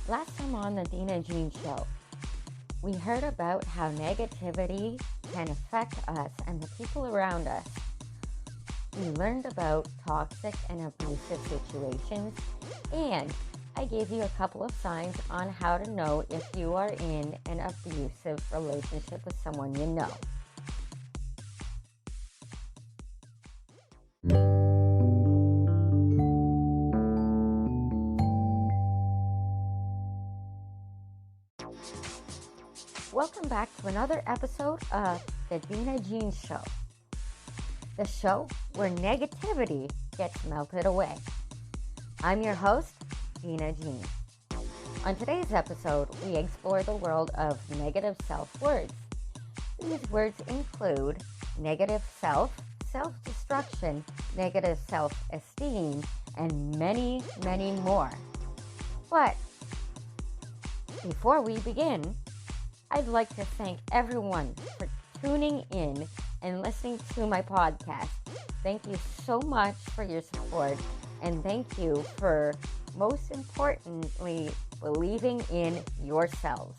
Last time on the thedeannajeanshow, we heard about how negativity can affect us and the people around us. We learned about toxic and abusive situations, and I gave you a couple of signs on how to know if you are in an abusive relationship with someone you know. Welcome back to another episode of the thedeannajeanshow, the show where negativity gets melted away. I'm your host, Deanna Jean. On today's episode, we explore the world of negative self-words. These words include negative self, self-destruction, negative self-esteem, and many, many more. But before we begin, I'd like to thank everyone for tuning in and listening to my podcast. Thank you so much for your support, and thank you for, most importantly, believing in yourselves.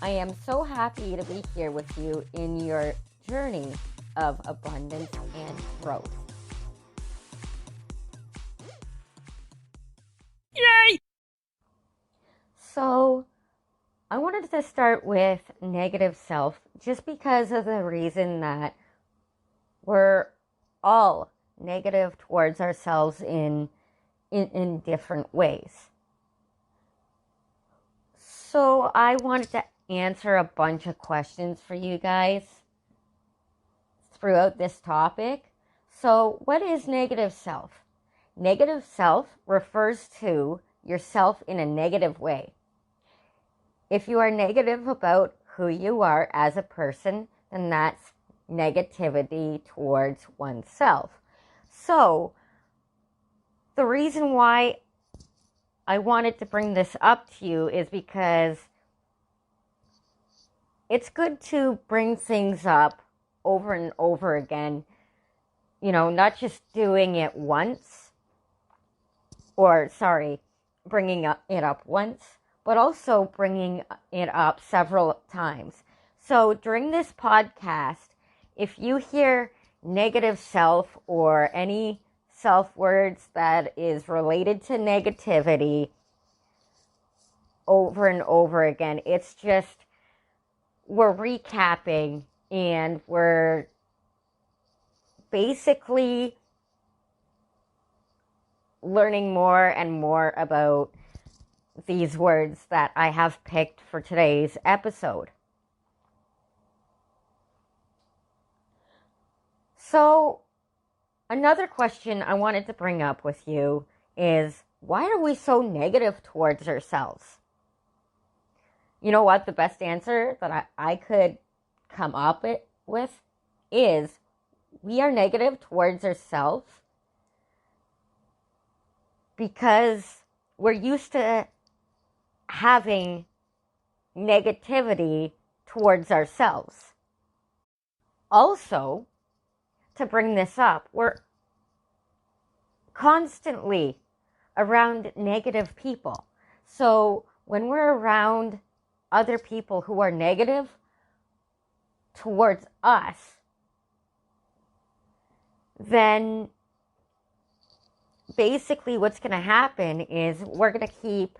I am so happy to be here with you in your journey of abundance and growth. Yay! So, I wanted to start with negative self just because of the reason that we're all negative towards ourselves in different ways. So I wanted to answer a bunch of questions for you guys throughout this topic. So what is negative self? Negative self refers to yourself in a negative way. If you are negative about who you are as a person, then that's negativity towards oneself. So, the reason why I wanted to bring this up to you is because it's good to bring things up over and over again. You know, not just doing it once, bringing it up once, but also bringing it up several times. So during this podcast, if you hear negative self or any self words that is related to negativity over and over again, it's just we're recapping and we're basically learning more and more about these words that I have picked for today's episode. So, another question I wanted to bring up with you is, why are we so negative towards ourselves? You know what? The best answer that I could come up with is, we are negative towards ourselves because we're used to having negativity towards ourselves. Also, to bring this up, we're constantly around negative people. So when we're around other people who are negative towards us, then basically what's going to happen is we're going to keep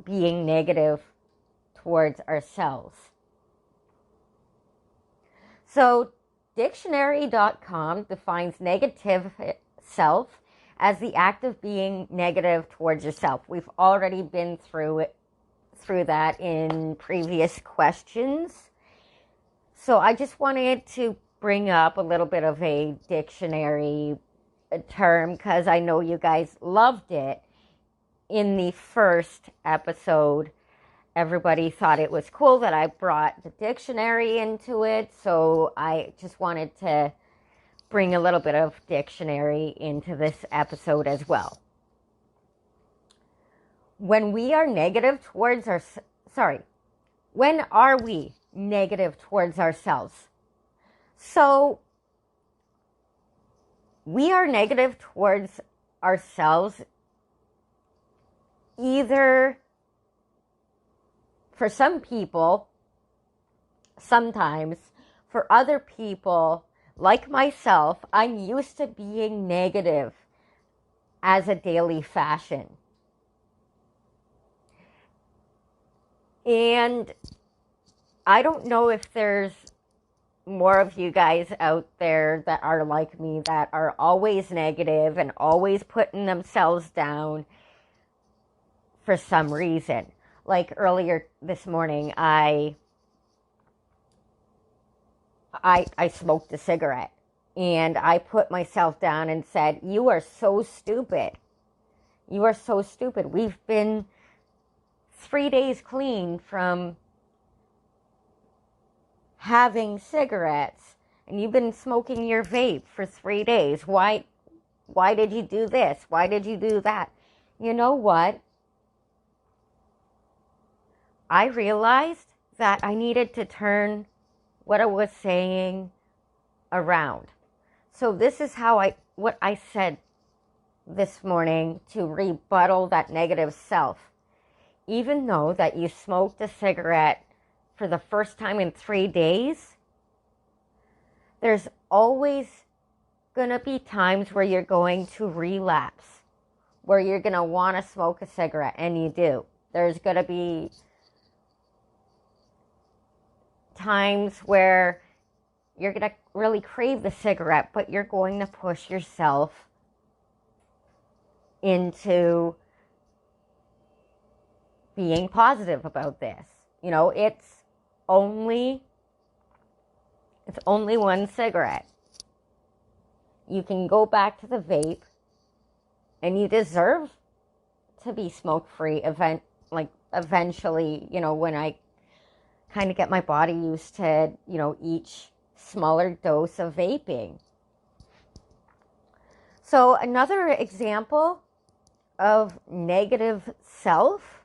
being negative towards ourselves. So dictionary.com defines negative self as the act of being negative towards yourself. We've already been through that in previous questions. So I just wanted to bring up a little bit of a dictionary term because I know you guys loved it. In the first episode, everybody thought it was cool that I brought the dictionary into it, so I just wanted to bring a little bit of dictionary into this episode as well. When we are negative towards when are we negative towards ourselves? So, we are negative towards ourselves either, for some people, sometimes, for other people, like myself, I'm used to being negative as a daily fashion. And I don't know if there's more of you guys out there that are like me, that are always negative and always putting themselves down for some reason. Like earlier this morning, I smoked a cigarette and I put myself down and said, "You are so stupid. You are so stupid. We've been 3 days clean from having cigarettes and you've been smoking your vape for 3 days. Why did you do this? Why did you do that?" You know what? I realized that I needed to turn what I was saying around. So this is what I said this morning to rebuttal that negative self. Even though that you smoked a cigarette for the first time in 3 days, there's always going to be times where you're going to relapse, where you're going to want to smoke a cigarette, and you do. There's going to be times where you're going to really crave the cigarette, but you're going to push yourself into being positive about this. You know, it's only one cigarette. You can go back to the vape, and you deserve to be smoke-free eventually, you know, when I kind of get my body used to, you know, each smaller dose of vaping. So another example of negative self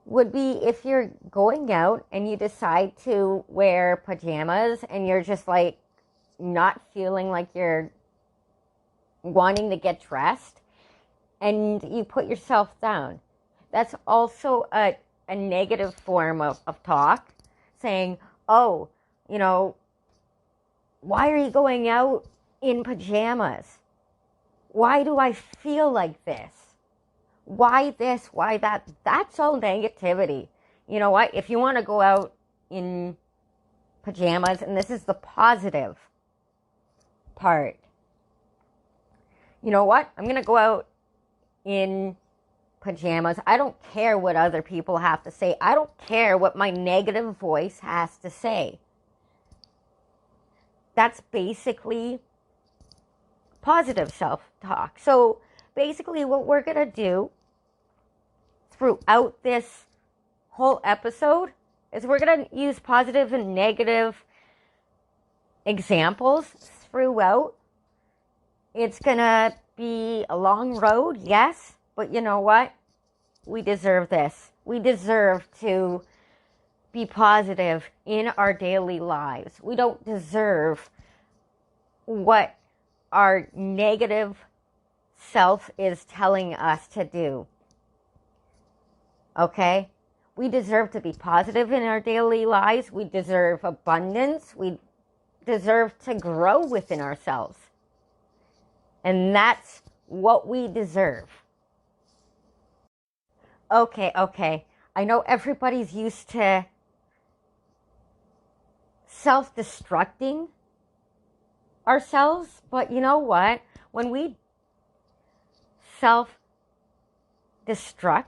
would be if you're going out and you decide to wear pajamas and you're just like not feeling like you're wanting to get dressed and you put yourself down. That's also a negative form of talk, saying, "Oh, you know, why are you going out in pajamas? Why do I feel like this? Why this? Why that?" That's all negativity. You know what? If you want to go out in pajamas, and this is the positive part, you know what? I'm going to go out in pajamas. I don't care what other people have to say. I don't care what my negative voice has to say. That's basically positive self-talk. So basically what we're going to do throughout this whole episode is we're going to use positive and negative examples throughout. It's going to be a long road, yes, but you know what? We deserve this. We deserve to be positive in our daily lives. We don't deserve what our negative self is telling us to do. Okay? We deserve to be positive in our daily lives. We deserve abundance. We deserve to grow within ourselves. And that's what we deserve. Okay. I know everybody's used to self-destructing ourselves, but you know what? When we self-destruct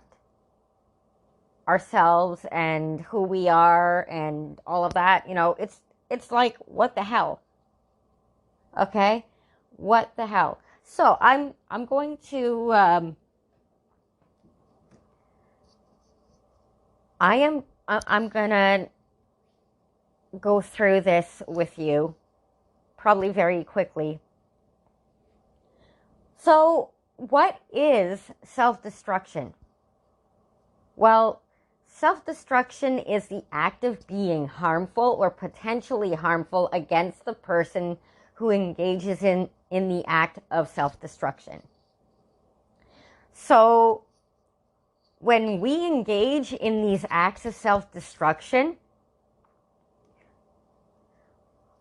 ourselves and who we are and all of that, you know, it's like, what the hell? Okay? What the hell? So I'm going to I'm gonna go through this with you probably very quickly. So what is self-destruction? Well, self-destruction is the act of being harmful or potentially harmful against the person who engages in the act of self-destruction. So when we engage in these acts of self-destruction,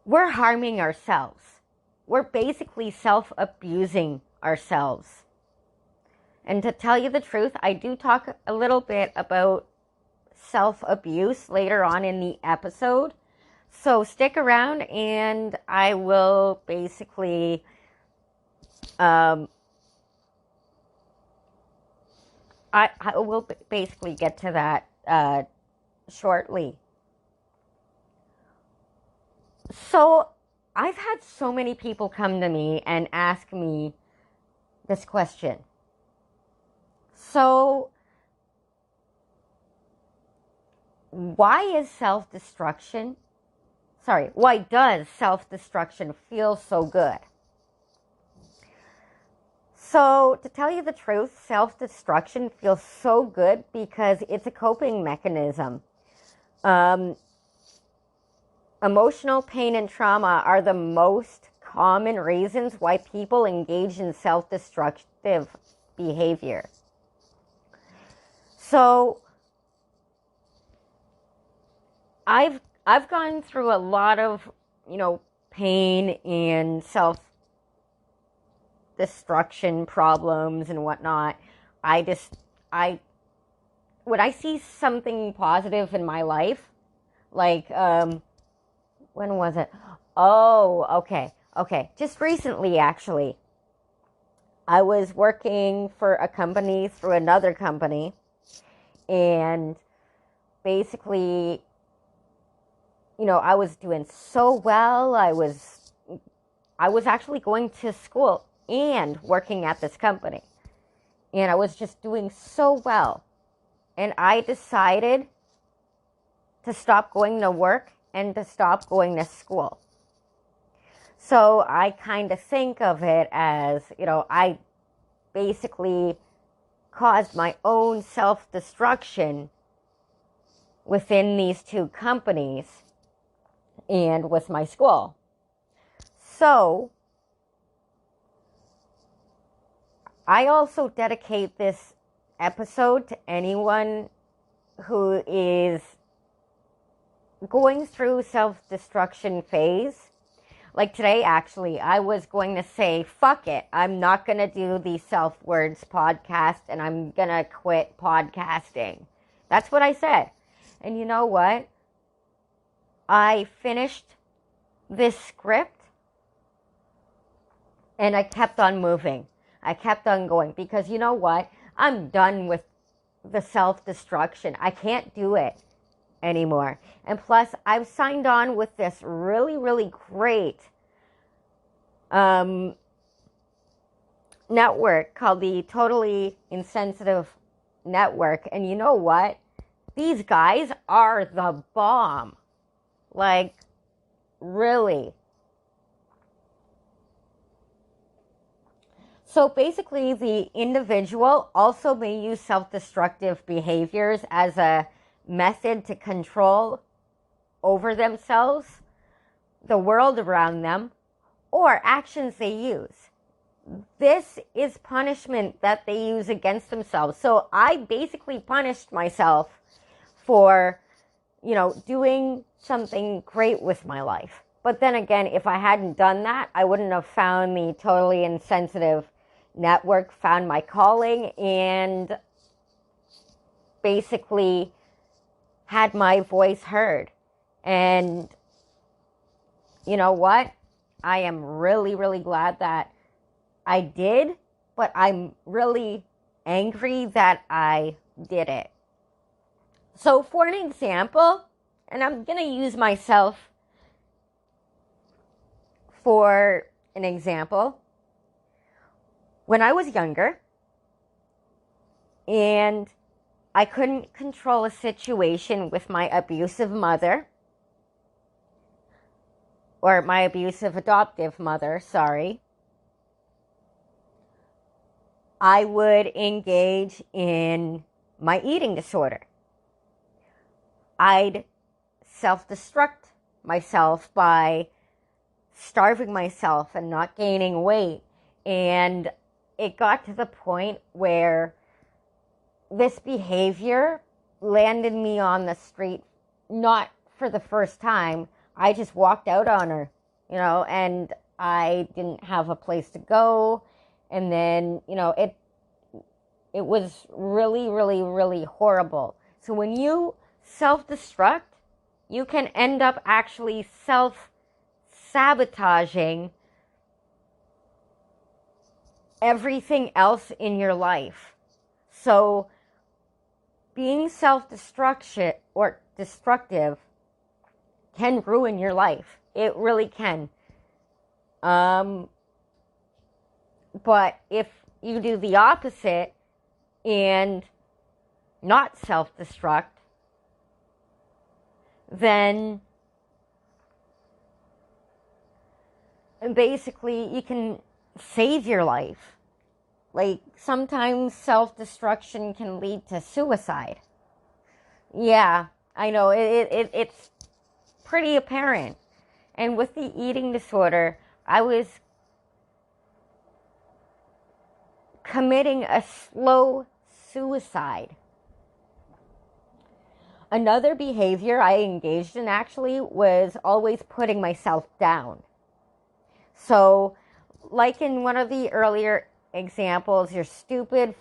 we're harming ourselves. We're basically self-abusing ourselves. And to tell you the truth, I do talk a little bit about self-abuse later on in the episode. So stick around and I will basically I will basically get to that shortly. So I've had so many people come to me and ask me this question. So why does self-destruction feel so good? So to tell you the truth, self-destruction feels so good because it's a coping mechanism. Emotional pain and trauma are the most common reasons why people engage in self-destructive behavior. So I've gone through a lot of, pain and self-destruction problems and whatnot. When I see something positive in my life, like, when was it? Oh, okay. Just recently, actually, I was working for a company through another company, and basically, I was doing so well. I was actually going to school and working at this company, and I was just doing so well. And I decided to stop going to work and to stop going to school. So I kind of think of it as, I basically caused my own self-destruction within these two companies and with my school. So I also dedicate this episode to anyone who is going through self-destruction phase. Like today, actually, I was going to say, fuck it. I'm not going to do the Self-Words podcast and I'm going to quit podcasting. That's what I said. And you know what? I finished this script and I kept on moving. I kept on going because you know what? I'm done with the self-destruction. I can't do it anymore. And plus, I've signed on with this really, really great network called the Totally Insensitive Network. And you know what? These guys are the bomb. Like, really. So basically, the individual also may use self-destructive behaviors as a method to control over themselves, the world around them, or actions they use. This is punishment that they use against themselves. So I basically punished myself for, doing something great with my life. But then again, if I hadn't done that, I wouldn't have found the Totally Insensitive Network, found my calling, and basically had my voice heard. And you know what? I am really, really glad that I did, but I'm really angry that I did it. So for an example, and I'm going to use myself for an example. When I was younger and I couldn't control a situation with my abusive mother, or my abusive adoptive mother, sorry, I would engage in my eating disorder. I'd self-destruct myself by starving myself and not gaining weight and it got to the point where this behavior landed me on the street, not for the first time. I just walked out on her, and I didn't have a place to go. And then, it was really, really, really horrible. So when you self-destruct, you can end up actually self-sabotaging everything else in your life. So being self-destructive can ruin your life. It really can. But if you do the opposite and not self-destruct, then basically you can save your life. Like, sometimes self-destruction can lead to suicide. Yeah, I know, it's pretty apparent. And with the eating disorder, I was committing a slow suicide. Another behavior I engaged in actually was always putting myself down. So, like in one of the earlier examples, you're stupid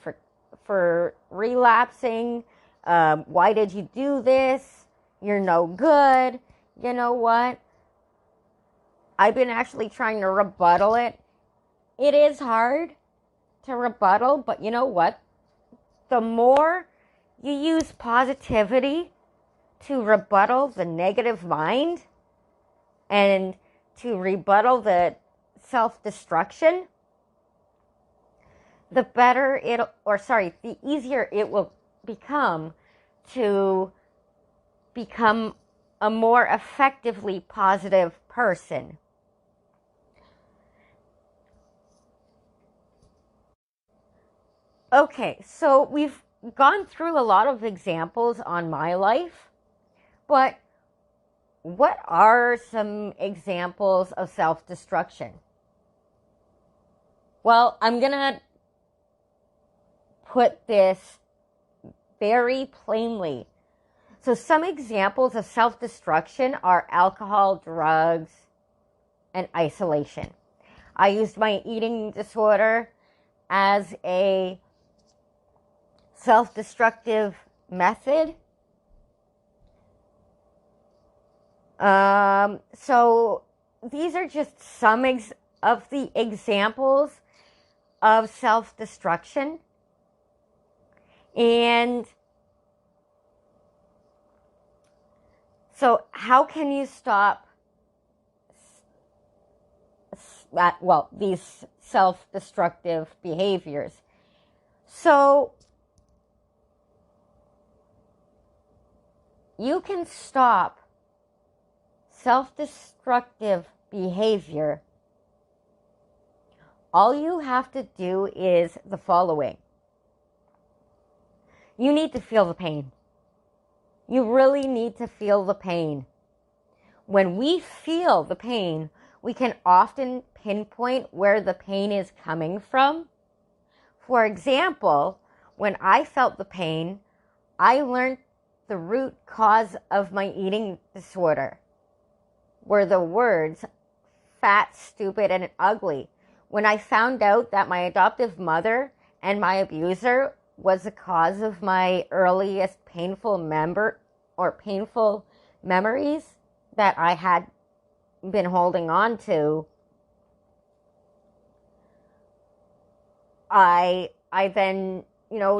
for relapsing. Why did you do this? You're no good. You know what? I've been actually trying to rebuttal it. It is hard to rebuttal, but you know what? The more you use positivity to rebuttal the negative mind and to rebuttal the self-destruction, the easier it will become to become a more effectively positive person. Okay, so we've gone through a lot of examples on my life, but what are some examples of self-destruction? Well, I'm going to put this very plainly. So some examples of self-destruction are alcohol, drugs, and isolation. I used my eating disorder as a self-destructive method. So these are just some of the examples of self-destruction. And so how can you stop these self-destructive behaviors? So you can stop self-destructive behavior. All you have to do is the following. You need to feel the pain. You really need to feel the pain. When we feel the pain, we can often pinpoint where the pain is coming from. For example, when I felt the pain, I learned the root cause of my eating disorder were the words fat, stupid, and ugly. When I found out that my adoptive mother and my abuser was the cause of my earliest painful memories that I had been holding on to, I then,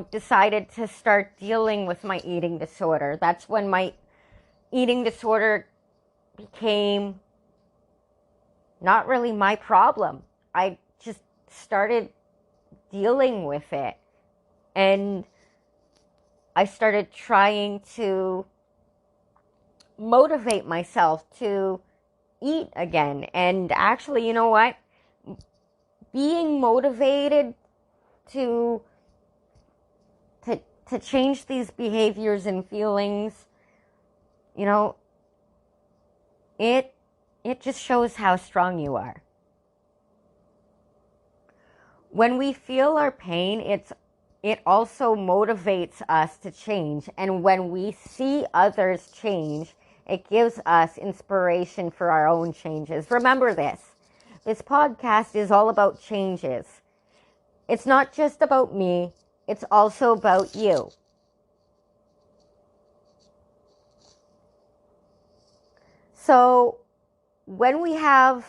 decided to start dealing with my eating disorder. That's when my eating disorder became not really my problem. I just started dealing with it. And I started trying to motivate myself to eat again. And actually, you know what? Being motivated to change these behaviors and feelings, it just shows how strong you are. When we feel our pain, it also motivates us to change. And when we see others change, it gives us inspiration for our own changes. Remember this. This podcast is all about changes. It's not just about me. It's also about you. So when we have...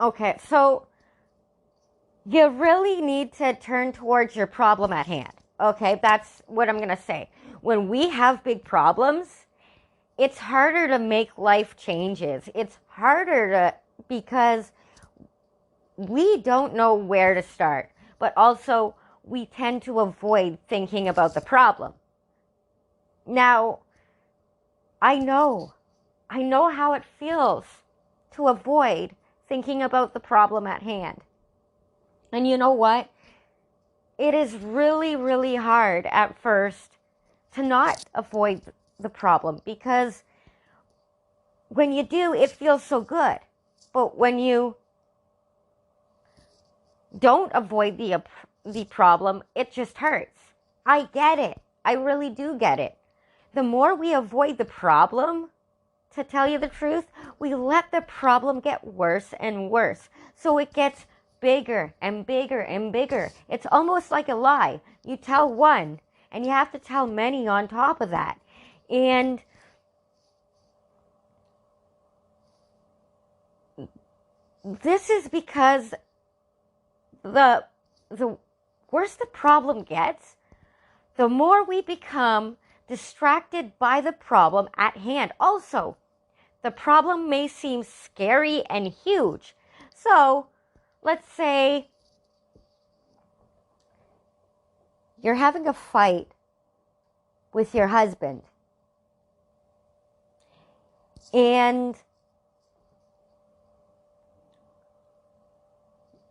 Okay, so you really need to turn towards your problem at hand. Okay, that's what I'm going to say. When we have big problems, it's harder to make life changes. It's harder because we don't know where to start, but also we tend to avoid thinking about the problem. Now, I know how it feels to avoid thinking about the problem at hand. And you know what? It is really, really hard at first to not avoid the problem, because when you do, it feels so good. But when you don't avoid the problem, it just hurts. I get it. I really do get it. The more we avoid the problem, to tell you the truth, we let the problem get worse and worse. So it gets bigger and bigger and bigger. It's almost like a lie. You tell one, and you have to tell many on top of that. And this is because the worse the problem gets, the more we become distracted by the problem at hand. Also, the problem may seem scary and huge. So, let's say you're having a fight with your husband, and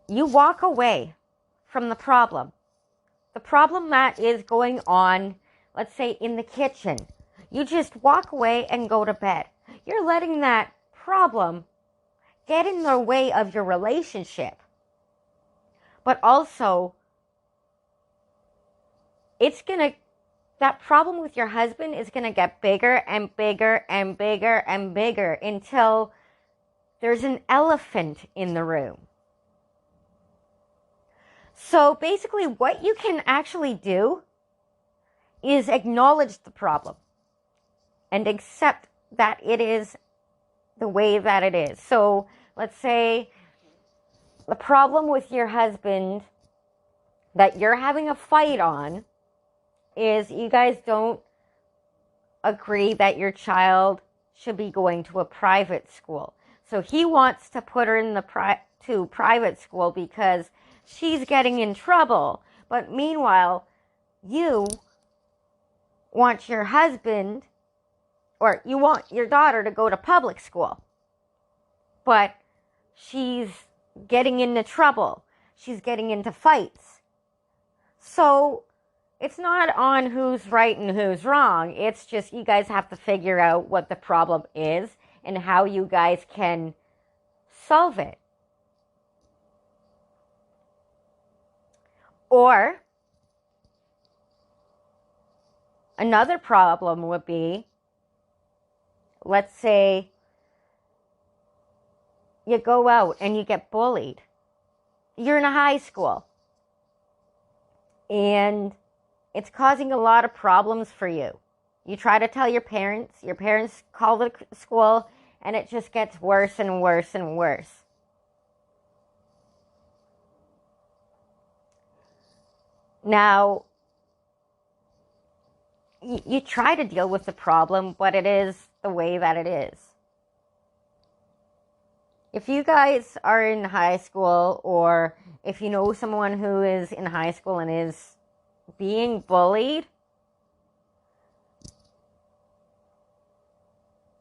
you walk away from the problem that is going on, let's say in the kitchen. You just walk away and go to bed. You're letting that problem get in the way of your relationship. But also, that problem with your husband is going to get bigger and bigger and bigger and bigger until there's an elephant in the room. So basically, what you can actually do is acknowledge the problem and accept that it is the way that it is. So let's say the problem with your husband that you're having a fight on is you guys don't agree that your child should be going to a private school. So he wants to put her in to private school because she's getting in trouble. But meanwhile, you want your husband, or you want your daughter to go to public school. But she's getting into trouble. She's getting into fights. So it's not on who's right and who's wrong. It's just you guys have to figure out what the problem is and how you guys can solve it. Or another problem would be, let's say you go out and you get bullied. You're in a high school and it's causing a lot of problems for you. You try to tell your parents call the school, and it just gets worse and worse and worse. Now, you try to deal with the problem, but it is the way that it is. If you guys are in high school, or if you know someone who is in high school and is being bullied,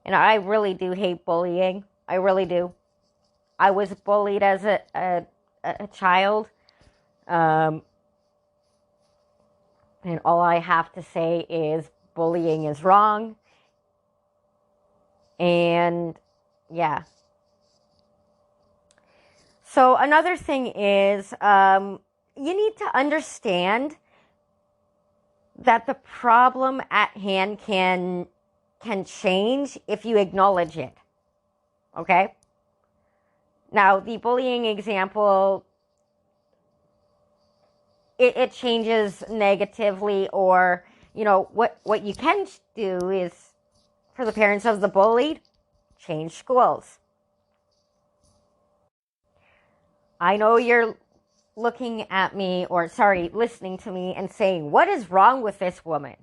and I really do hate bullying. I really do. I was bullied as a child. And all I have to say is bullying is wrong. And yeah. So another thing is, you need to understand that the problem at hand can change if you acknowledge it. Okay? Now, the bullying example, it changes negatively, or, what you can do is, for the parents of the bullied, change schools. I know you're looking at me, listening to me and saying, what is wrong with this woman?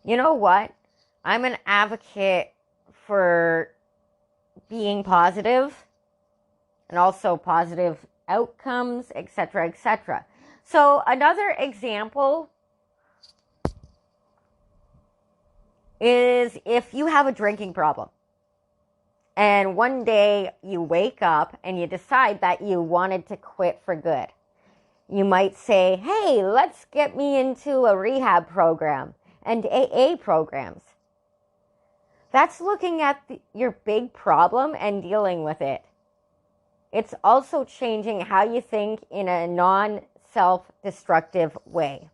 You know what? I'm an advocate for being positive and also positive outcomes, etc., etc. So another example is if you have a drinking problem and one day you wake up and you decide that you wanted to quit for good. You might say, hey, let's get me into a rehab program and AA programs. That's looking at your big problem and dealing with it. It's also changing how you think in a non-self-destructive way.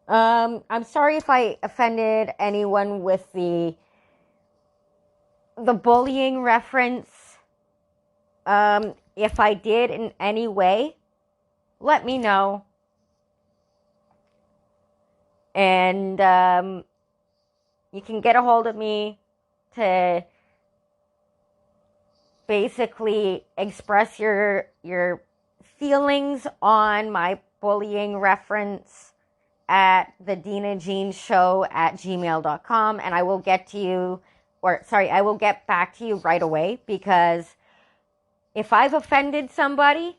I'm sorry if I offended anyone with the bullying reference. If I did in any way, let me know. And you can get a hold of me to basically express your feelings on my bullying reference at thedeannajeanshow@gmail.com, and I will get back to you right away, because if I've offended somebody,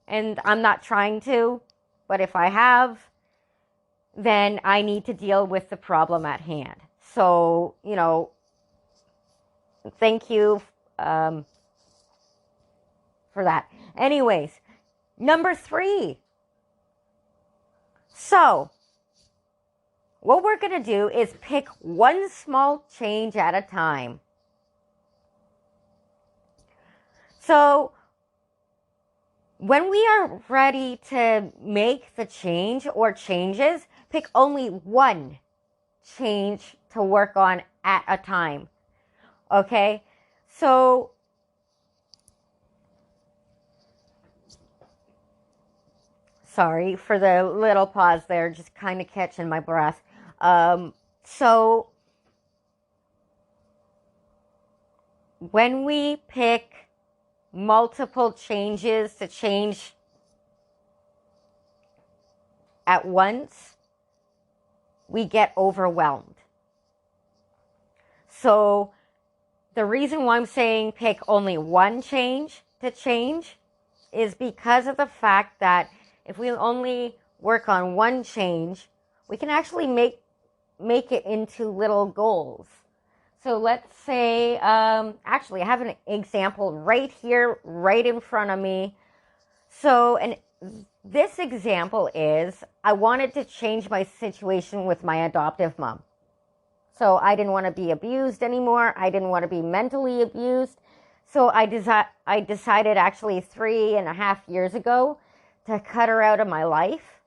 and I'm not trying to, but if I have, then I need to deal with the problem at hand. So, thank you for that. Anyways, number 3. So, what we're going to do is pick one small change at a time. So, when we are ready to make the change or changes, pick only one change to work on at a time. Okay? So, sorry for the little pause there, just kind of catching my breath. So, when we pick multiple changes to change at once, we get overwhelmed. So, the reason why I'm saying pick only one change to change is because of the fact that if we only work on one change, we can actually make it into little goals. So let's say, actually I have an example right here, right in front of me. So, and this example is, I wanted to change my situation with my adoptive mom. So I didn't want to be abused anymore. I didn't want to be mentally abused. So I decided actually 3.5 years ago to cut her out of my life.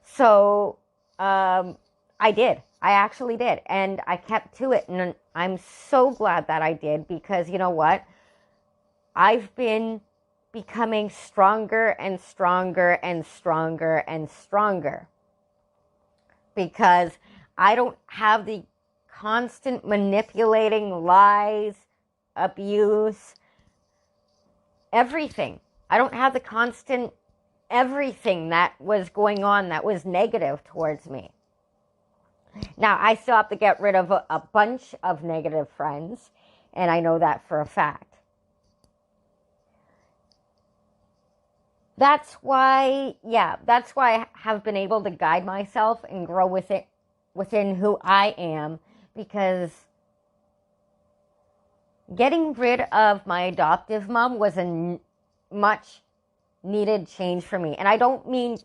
So I did. I actually did. And I kept to it. And I'm so glad that I did, because you know what? I've been becoming stronger and stronger and stronger and stronger, because I don't have the constant manipulating, lies, abuse, everything. I don't have the constant everything that was going on that was negative towards me. Now, I still have to get rid of a bunch of negative friends, and I know that for a fact. That's why I have been able to guide myself and grow within who I am, because getting rid of my adoptive mom was a much needed change for me. And I don't mean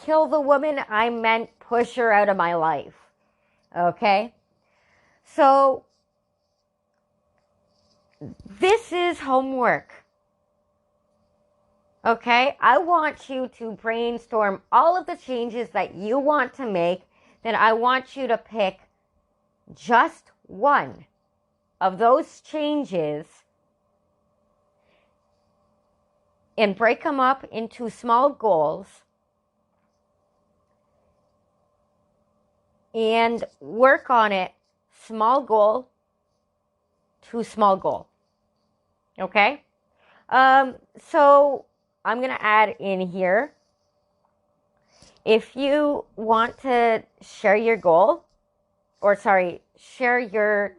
kill the woman, I meant push her out of my life. Okay? So, this is homework. Okay? I want you to brainstorm all of the changes that you want to make. Then I want you to pick just one of those changes and break them up into small goals and work on it small goal to small goal. Okay? So I'm going to add in here, if you want to share your goal, or sorry, share your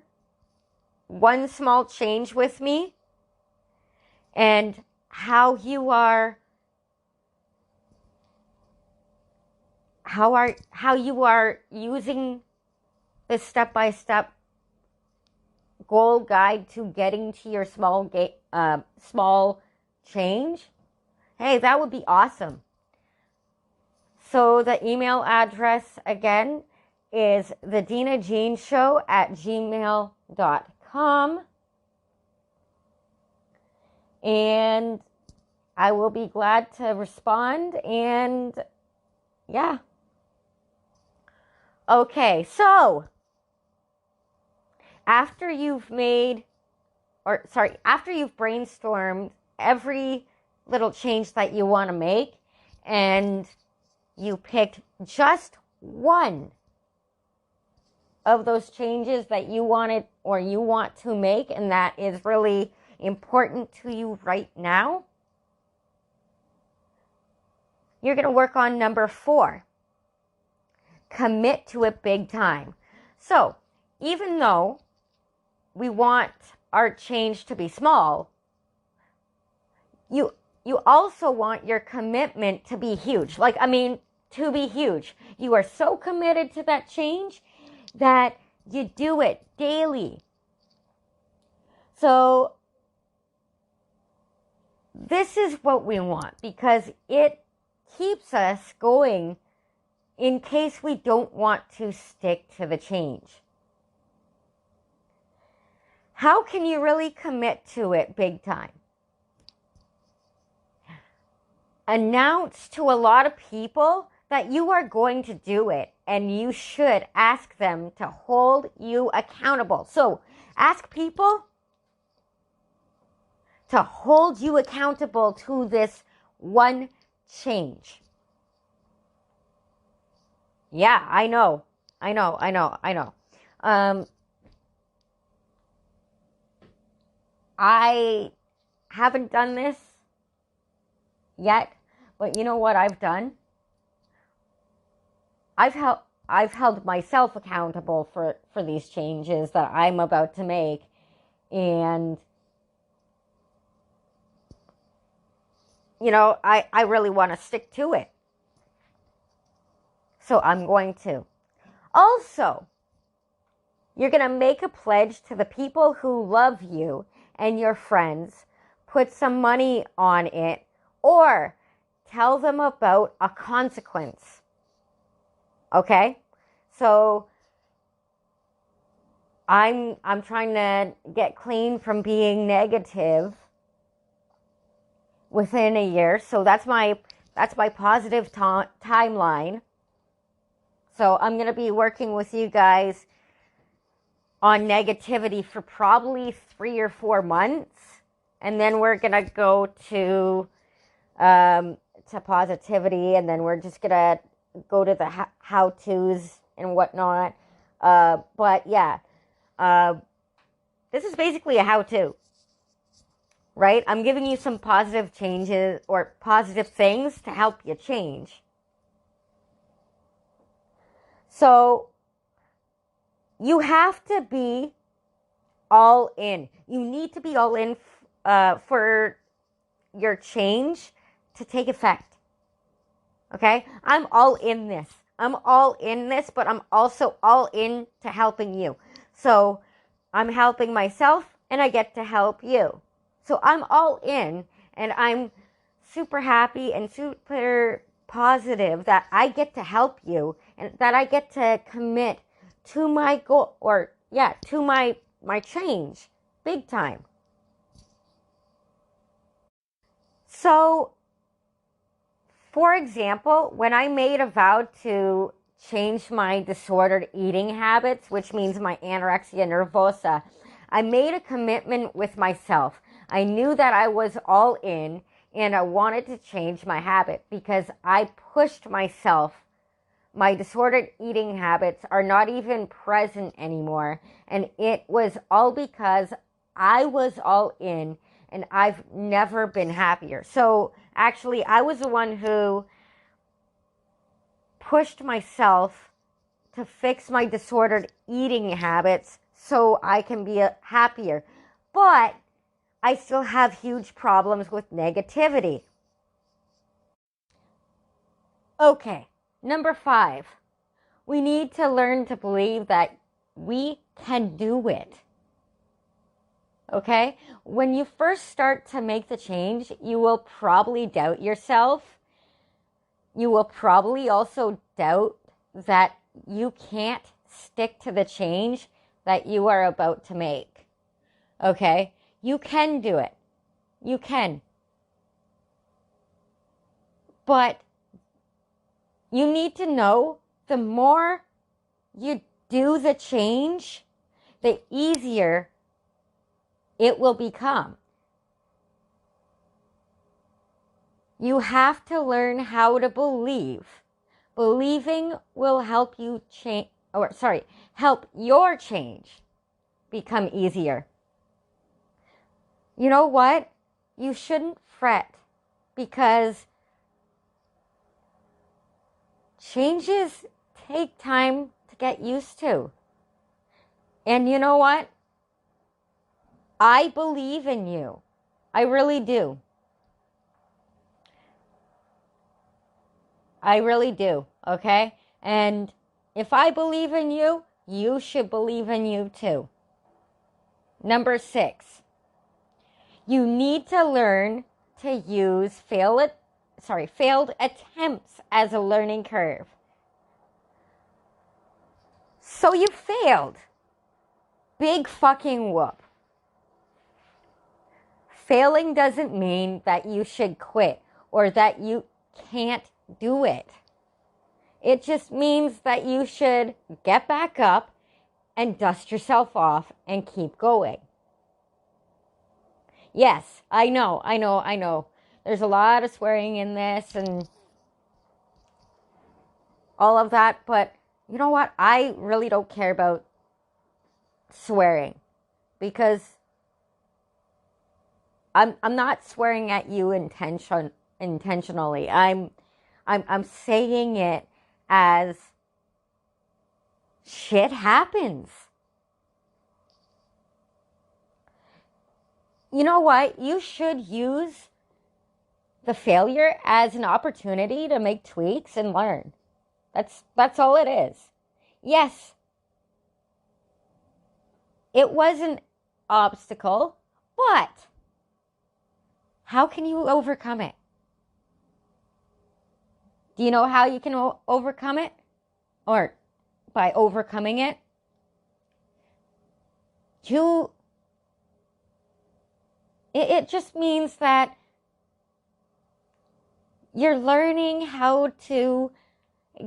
one small change with me and how you are using the step-by-step goal guide to getting to your small change, hey, that would be awesome. So the email address again is thedeannajeanshow@gmail.com, and I will be glad to respond. And yeah. Okay, so after you've brainstormed every little change that you want to make, and you picked just one of those changes that you wanted or you want to make, and that is really important to you right now, you're going to work on number 4. Commit to it big time. So, even though we want our change to be small, you also want your commitment to be huge. To be huge. You are so committed to that change that you do it daily. So this is what we want, because it keeps us going in case we don't want to stick to the change. How can you really commit to it big time? Announce to a lot of people that you are going to do it, and you should ask them to hold you accountable. So ask people to hold you accountable to this one change. Yeah, I know. I haven't done this yet, but you know what I've done? I've held myself accountable for these changes that I'm about to make, and I really want to stick to it. So I'm going to. Also, you're going to make a pledge to the people who love you and your friends, put some money on it, or tell them about a consequence. Okay? So I'm trying to get clean from being negative within a year. So that's my positive timeline. So I'm going to be working with you guys on negativity for probably 3 or 4 months, and then we're going to go to positivity, and then we're just going to go to the how-tos and whatnot. But yeah, this is basically a how-to, right? I'm giving you some positive changes or positive things to help you change. So you have to be all in. You need to be all in for your change to take effect. Okay? I'm all in this. But I'm also all in to helping you. So I'm helping myself, and I get to help you. So I'm all in, and I'm super happy and super positive that I get to help you, and that I get to commit to my goal, to my change big time. So, for example, when I made a vow to change my disordered eating habits, which means my anorexia nervosa, I made a commitment with myself. I knew that I was all in and I wanted to change my habit because I pushed myself. My disordered eating habits are not even present anymore. And it was all because I was all in and I've never been happier. So actually, I was the one who pushed myself to fix my disordered eating habits so I can be happier. But I still have huge problems with negativity. Okay, number 5. We need to learn to believe that we can do it. Okay? When you first start to make the change, you will probably doubt yourself. You will probably also doubt that you can't stick to the change that you are about to make. Okay? You can do it. You can. But you need to know the more you do the change, the easier it will become. You have to learn how to believe. Believing will help you help your change become easier. You know what? You shouldn't fret because changes take time to get used to. And you know what? I believe in you. I really do. I really do, okay? And if I believe in you, you should believe in you too. Number 6. You need to learn to use failed attempts as a learning curve. So you failed. Big fucking whoop. Failing doesn't mean that you should quit or that you can't do it. It just means that you should get back up and dust yourself off and keep going. Yes, I know. There's a lot of swearing in this and all of that, but you know what? I really don't care about swearing because I'm not swearing at you intentionally. I'm saying it as shit happens. You know what? You should use the failure as an opportunity to make tweaks and learn. That's all it is. Yes, it was an obstacle, but how can you overcome it? Do you know how you can overcome it? Or by overcoming it, it just means that you're learning how to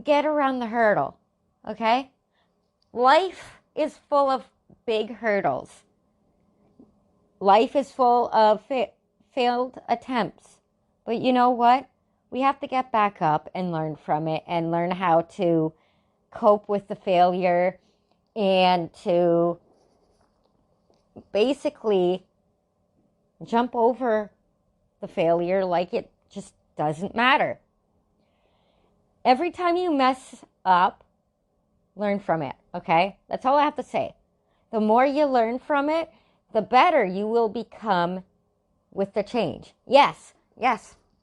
get around the hurdle, okay? Life is full of big hurdles. Life is full of failed attempts. But you know what? We have to get back up and learn from it and learn how to cope with the failure and to basically jump over the failure like it just doesn't matter. Every time you mess up, learn from it, okay? That's all I have to say. The more you learn from it, the better you will become with the change. Yes.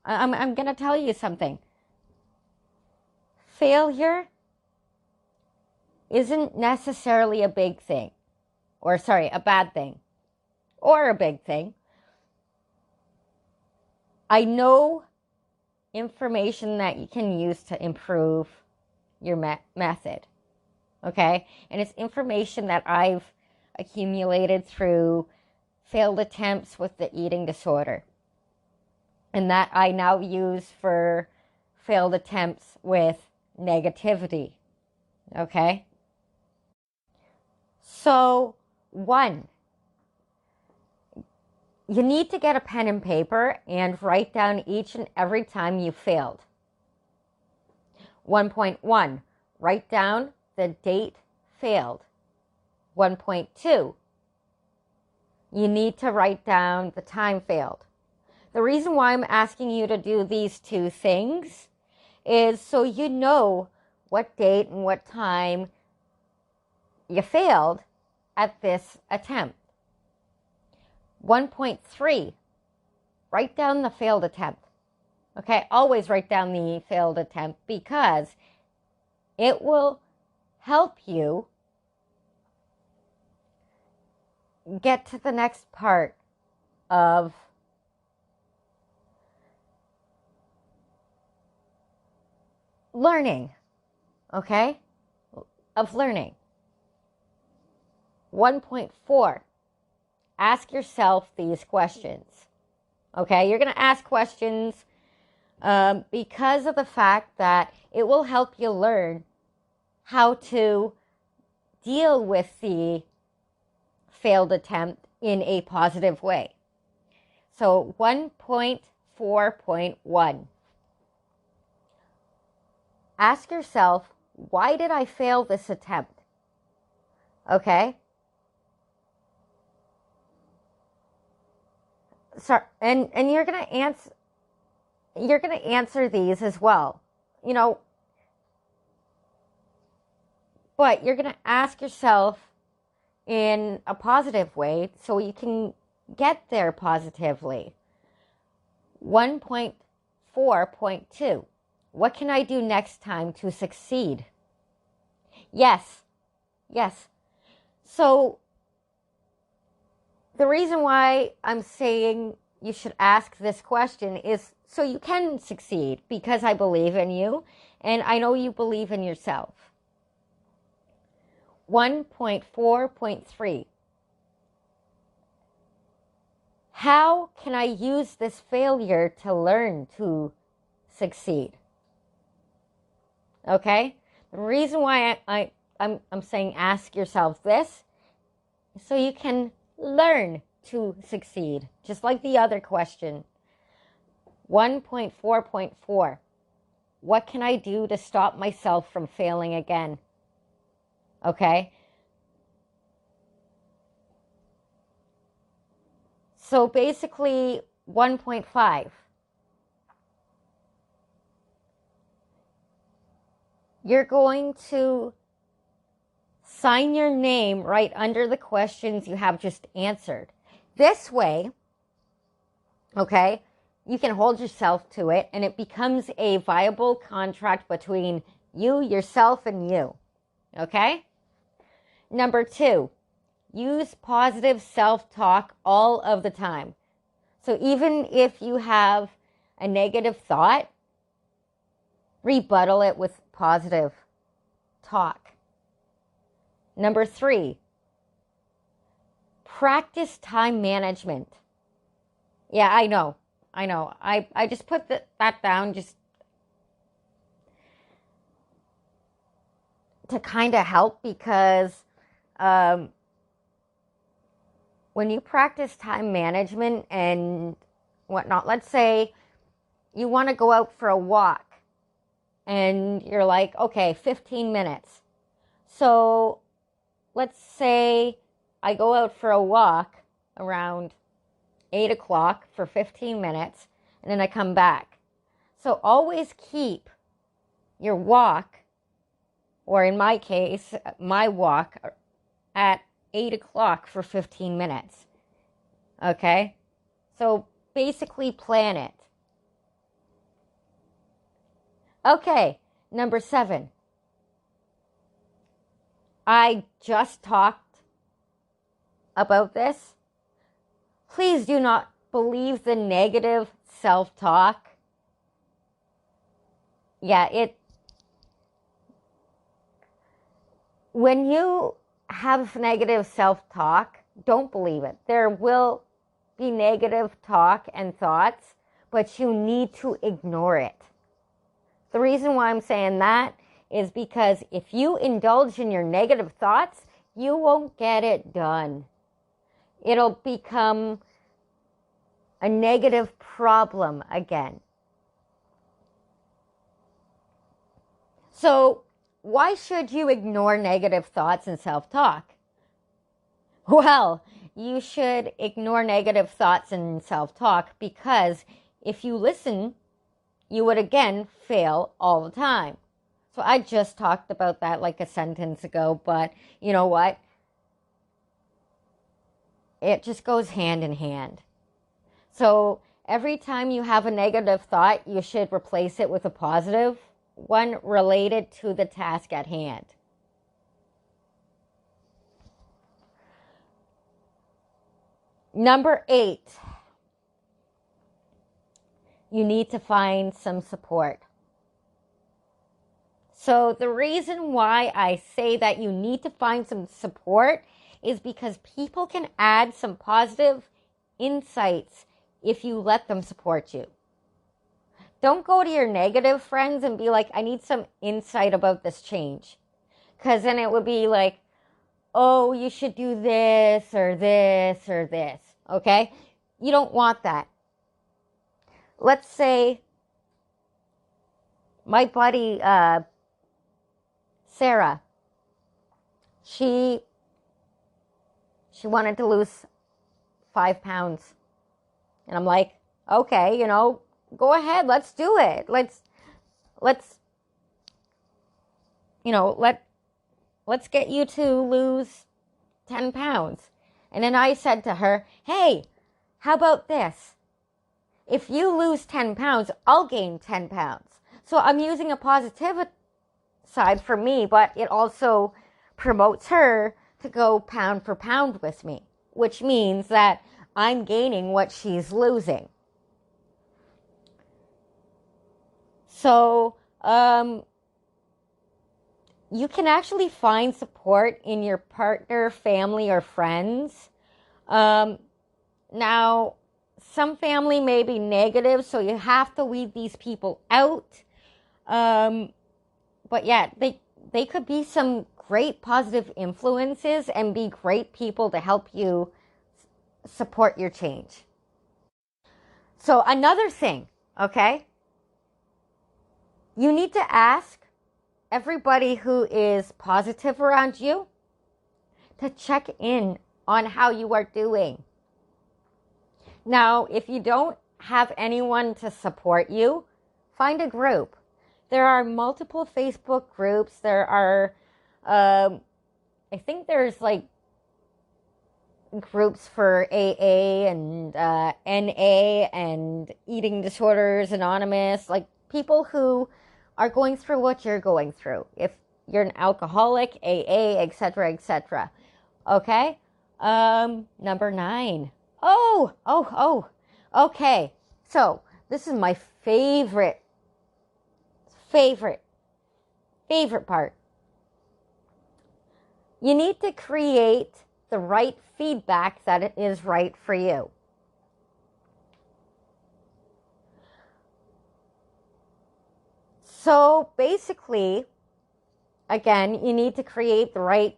I'm going to tell you something. Failure isn't necessarily a big thing. A bad thing. Or a big thing. I know information that you can use to improve your method. Okay? And it's information that I've accumulated through failed attempts with the eating disorder. and that I now use for failed attempts with negativity. Okay? So, 1, you need to get a pen and paper and write down each and every time you failed. 1.1, write down the date failed. 1.2, you need to write down the time failed. The reason why I'm asking you to do these 2 things is so you know what date and what time you failed at this attempt. 1.3, write down the failed attempt. Okay, always write down the failed attempt because it will help you get to the next part of learning, okay? Of learning. 1.4, ask yourself these questions, okay? You're going to ask questions because of the fact that it will help you learn how to deal with the failed attempt in a positive way. So 1.4.1, ask yourself, why did I fail this attempt? Okay? So, and you're going to answer these as well. You know, but you're going to ask yourself in a positive way so you can get there positively. 1.4.2, what can I do next time to succeed? Yes. So the reason why I'm saying you should ask this question is so you can succeed, because I believe in you and I know you believe in yourself. 1.4.3, how can I use this failure to learn to succeed? Okay? The reason why I'm saying ask yourself this is so you can learn to succeed, just like the other question. 1.4.4, what can I do to stop myself from failing again? Okay? So basically 1.5, you're going to sign your name right under the questions you have just answered. This way, okay, you can hold yourself to it and it becomes a viable contract between you, yourself, and you. Okay? Number 2, use positive self-talk all of the time. So even if you have a negative thought, rebuttal it with positive talk. Number 3, practice time management. Yeah, I know. I just put that down just to kind of help, because when you practice time management and whatnot, let's say you want to go out for a walk and you're like, okay, 15 minutes. So let's say I go out for a walk around 8 o'clock for 15 minutes and then I come back. So always keep your walk, or in my case, my walk, at 8 o'clock for 15 minutes. Okay? So basically plan it. Okay, number 7. I just talked about this. Please do not believe the negative self-talk. Yeah, when you have negative self-talk, don't believe it. There will be negative talk and thoughts, but you need to ignore it. The reason why I'm saying that is because if you indulge in your negative thoughts, you won't get it done. It'll become a negative problem again. So, why should you ignore negative thoughts and self-talk? Well, you should ignore negative thoughts and self-talk because if you listen, you would again fail all the time. So I just talked about that like a sentence ago, but you know what? It just goes hand in hand. So every time you have a negative thought, you should replace it with a positive one related to the task at hand. Number 8, you need to find some support. So the reason why I say that you need to find some support is because people can add some positive insights if you let them support you. Don't go to your negative friends and be like, I need some insight about this change. Because then it would be like, oh, you should do this or this or this. Okay? You don't want that. Let's say my buddy, Sarah, she wanted to lose 5 pounds. And I'm like, okay, go ahead, let's do it. Let's get you to lose 10 pounds. And then I said to her, hey, how about this? If you lose 10 pounds, I'll gain 10 pounds. So I'm using a positive side for me, but it also promotes her to go pound for pound with me, which means that I'm gaining what she's losing. So, you can actually find support in your partner, family, or friends. Now, some family may be negative, so you have to weed these people out. But yeah, they could be some great positive influences and be great people to help you support your change. So another thing, okay? You need to ask everybody who is positive around you to check in on how you are doing. Now, if you don't have anyone to support you, find a group. There are multiple Facebook groups. There are, I think there's like groups for AA and NA and Eating Disorders Anonymous, like people who are going through what you're going through. If you're an alcoholic, AA, etc., etc. Okay? Number 9. Oh. Okay. So, this is my favorite part. You need to create the right feedback that is right for you. So basically, again, you need to create the right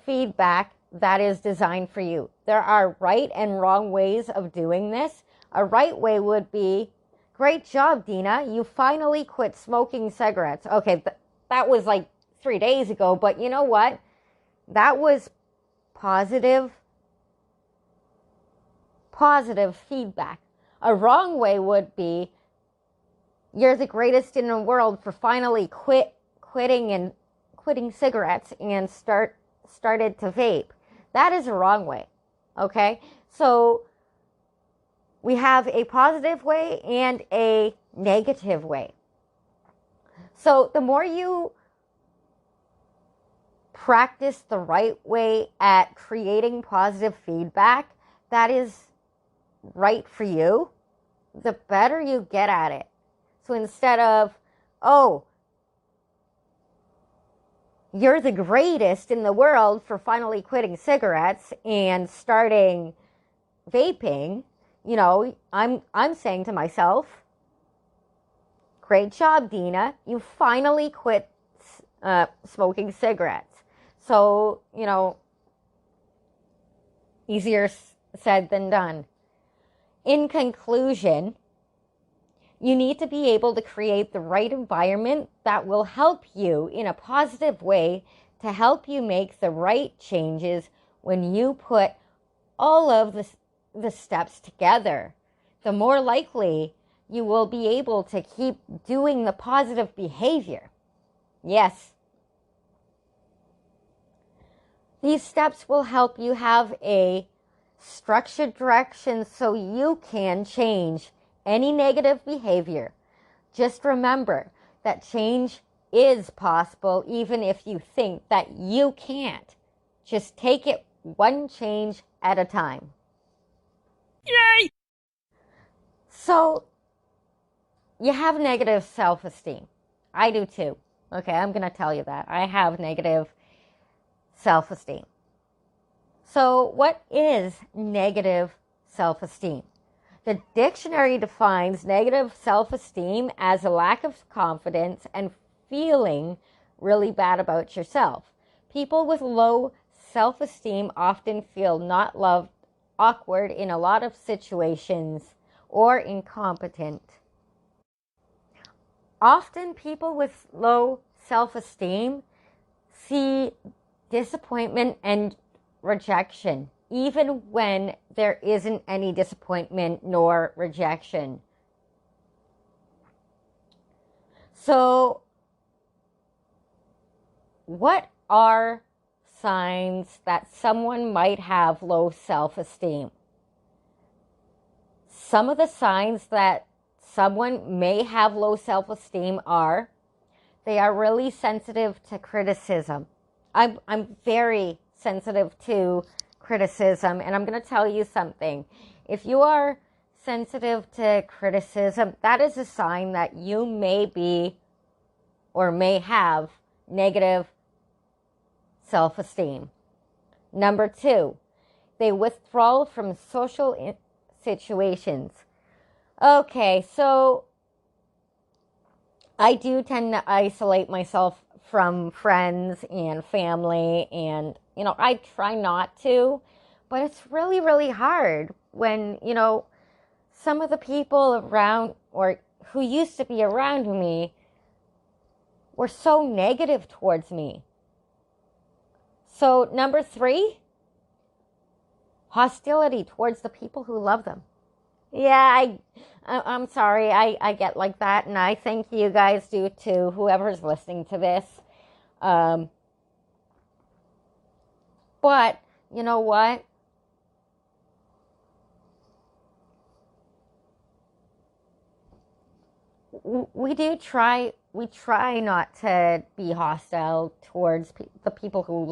feedback that is designed for you. There are right and wrong ways of doing this. A right way would be, great job, Dina. You finally quit smoking cigarettes. Okay, that was like 3 days ago, but you know what? That was positive feedback. A wrong way would be, you're the greatest in the world for finally quitting cigarettes and started to vape. That is a wrong way. Okay? So we have a positive way and a negative way. So the more you practice the right way at creating positive feedback that is right for you, the better you get at it. So instead of, oh, you're the greatest in the world for finally quitting cigarettes and starting vaping, I'm saying to myself, great job, Dina. You finally quit smoking cigarettes. So, easier said than done. In conclusion, you need to be able to create the right environment that will help you in a positive way to help you make the right changes when you put all of the steps together. The more likely you will be able to keep doing the positive behavior. Yes. These steps will help you have a structured direction so you can change any negative behavior. Just remember that change is possible even if you think that you can't. Just take it one change at a time. Yay! So, you have negative self-esteem. I do too. Okay, I'm going to tell you that. I have negative self-esteem. So, what is negative self-esteem? The dictionary defines negative self-esteem as a lack of confidence and feeling really bad about yourself. People with low self-esteem often feel not loved, awkward in a lot of situations, or incompetent. Often people with low self-esteem see disappointment and rejection, even when there isn't any disappointment nor rejection. So, what are signs that someone might have low self-esteem? Some of the signs that someone may have low self-esteem are they are really sensitive to criticism. I'm very sensitive to criticism, and I'm going to tell you something. If you are sensitive to criticism, that is a sign that you may be or may have negative self-esteem. Number 2, they withdraw from social situations. Okay, so I do tend to isolate myself from friends and family, and I try not to, but it's really, really hard when some of the people around or who used to be around me were so negative towards me. So number 3, hostility towards the people who love them. Yeah, I'm sorry, I get like that, and I think you guys do too, whoever's listening to this. But, you know what? We try not to be hostile towards the people who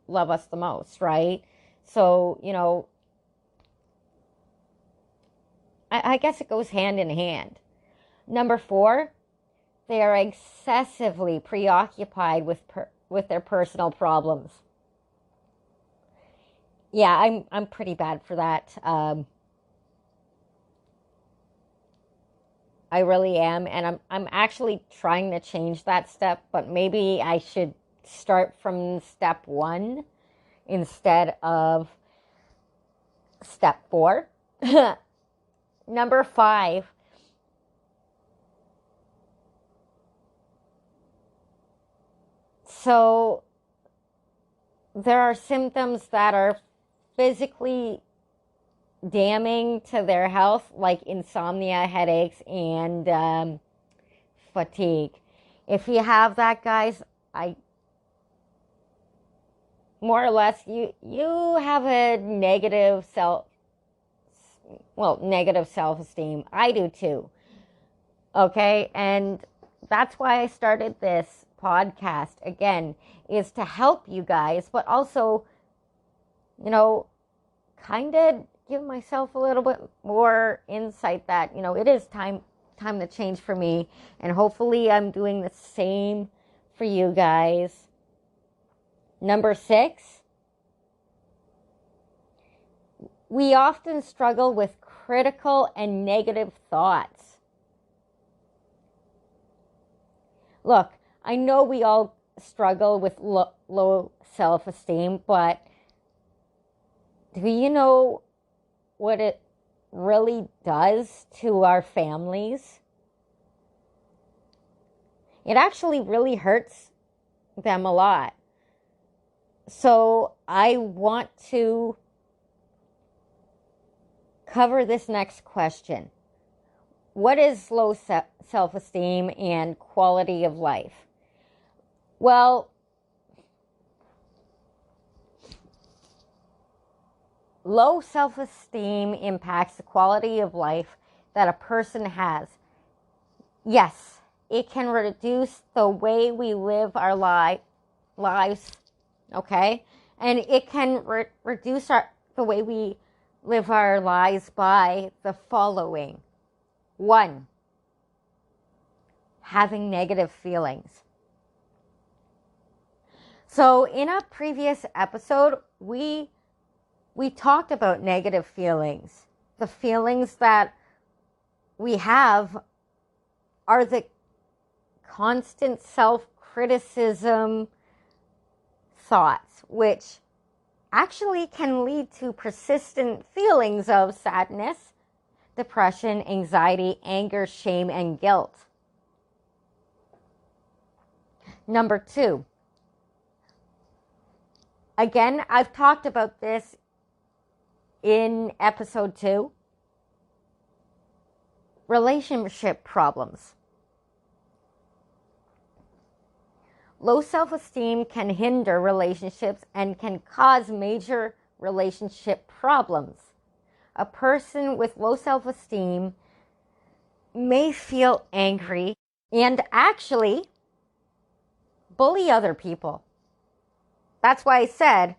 love us the most, right? So, I guess it goes hand in hand. Number 4, they are excessively preoccupied with their personal problems. Yeah, I'm pretty bad for that. I really am, and I'm actually trying to change that step, but maybe I should start from step 1 instead of step 4. Number 5, so there are symptoms that are physically damning to their health, like insomnia, headaches, and fatigue. If you have that, guys, more or less you have a negative self-esteem. I do too. Okay, and that's why I started this podcast again, is to help you guys, but also, kind of give myself a little bit more insight that, it is time to change for me, and hopefully I'm doing the same for you guys. Number 6, we often struggle with critical and negative thoughts. Look, I know we all struggle with low self-esteem, but do you know what it really does to our families? It actually really hurts them a lot. So I want to cover this next question. What is low self-esteem and quality of life? Well, low self-esteem impacts the quality of life that a person has. Yes, it can reduce the way we live our lives, okay? And it can reduce the way we live our lives by the following. 1, having negative feelings. So in a previous episode, we talked about negative feelings. The feelings that we have are the constant self-criticism thoughts, which actually can lead to persistent feelings of sadness, depression, anxiety, anger, shame, and guilt. Number 2. Again, I've talked about this in episode 2. Relationship problems. Low self-esteem can hinder relationships and can cause major relationship problems. A person with low self-esteem may feel angry and actually bully other people. That's why I said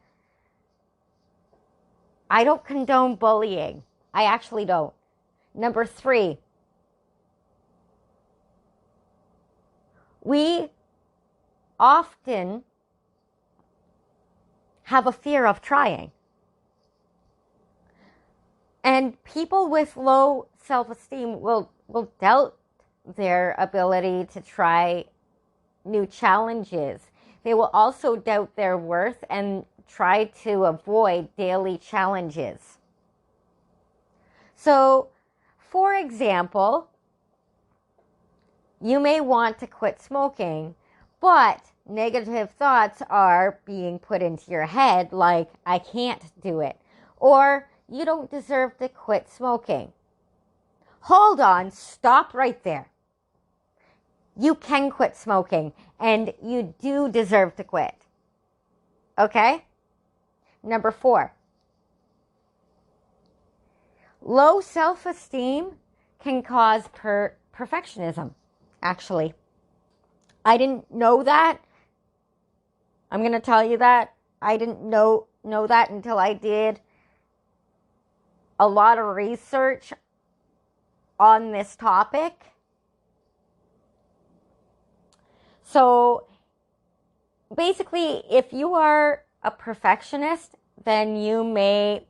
I don't condone bullying. I actually don't. Number 3, we often have a fear of trying. And people with low self-esteem will doubt their ability to try new challenges. They will also doubt their worth and try to avoid daily challenges. So, for example, you may want to quit smoking, but negative thoughts are being put into your head like, I can't do it, or you don't deserve to quit smoking. Hold on, stop right there. You can quit smoking, and you do deserve to quit. Okay? Number 4. Low self-esteem can cause perfectionism, actually. I didn't know that. I'm going to tell you that. I didn't know that until I did a lot of research on this topic. So basically, if you are a perfectionist, then you may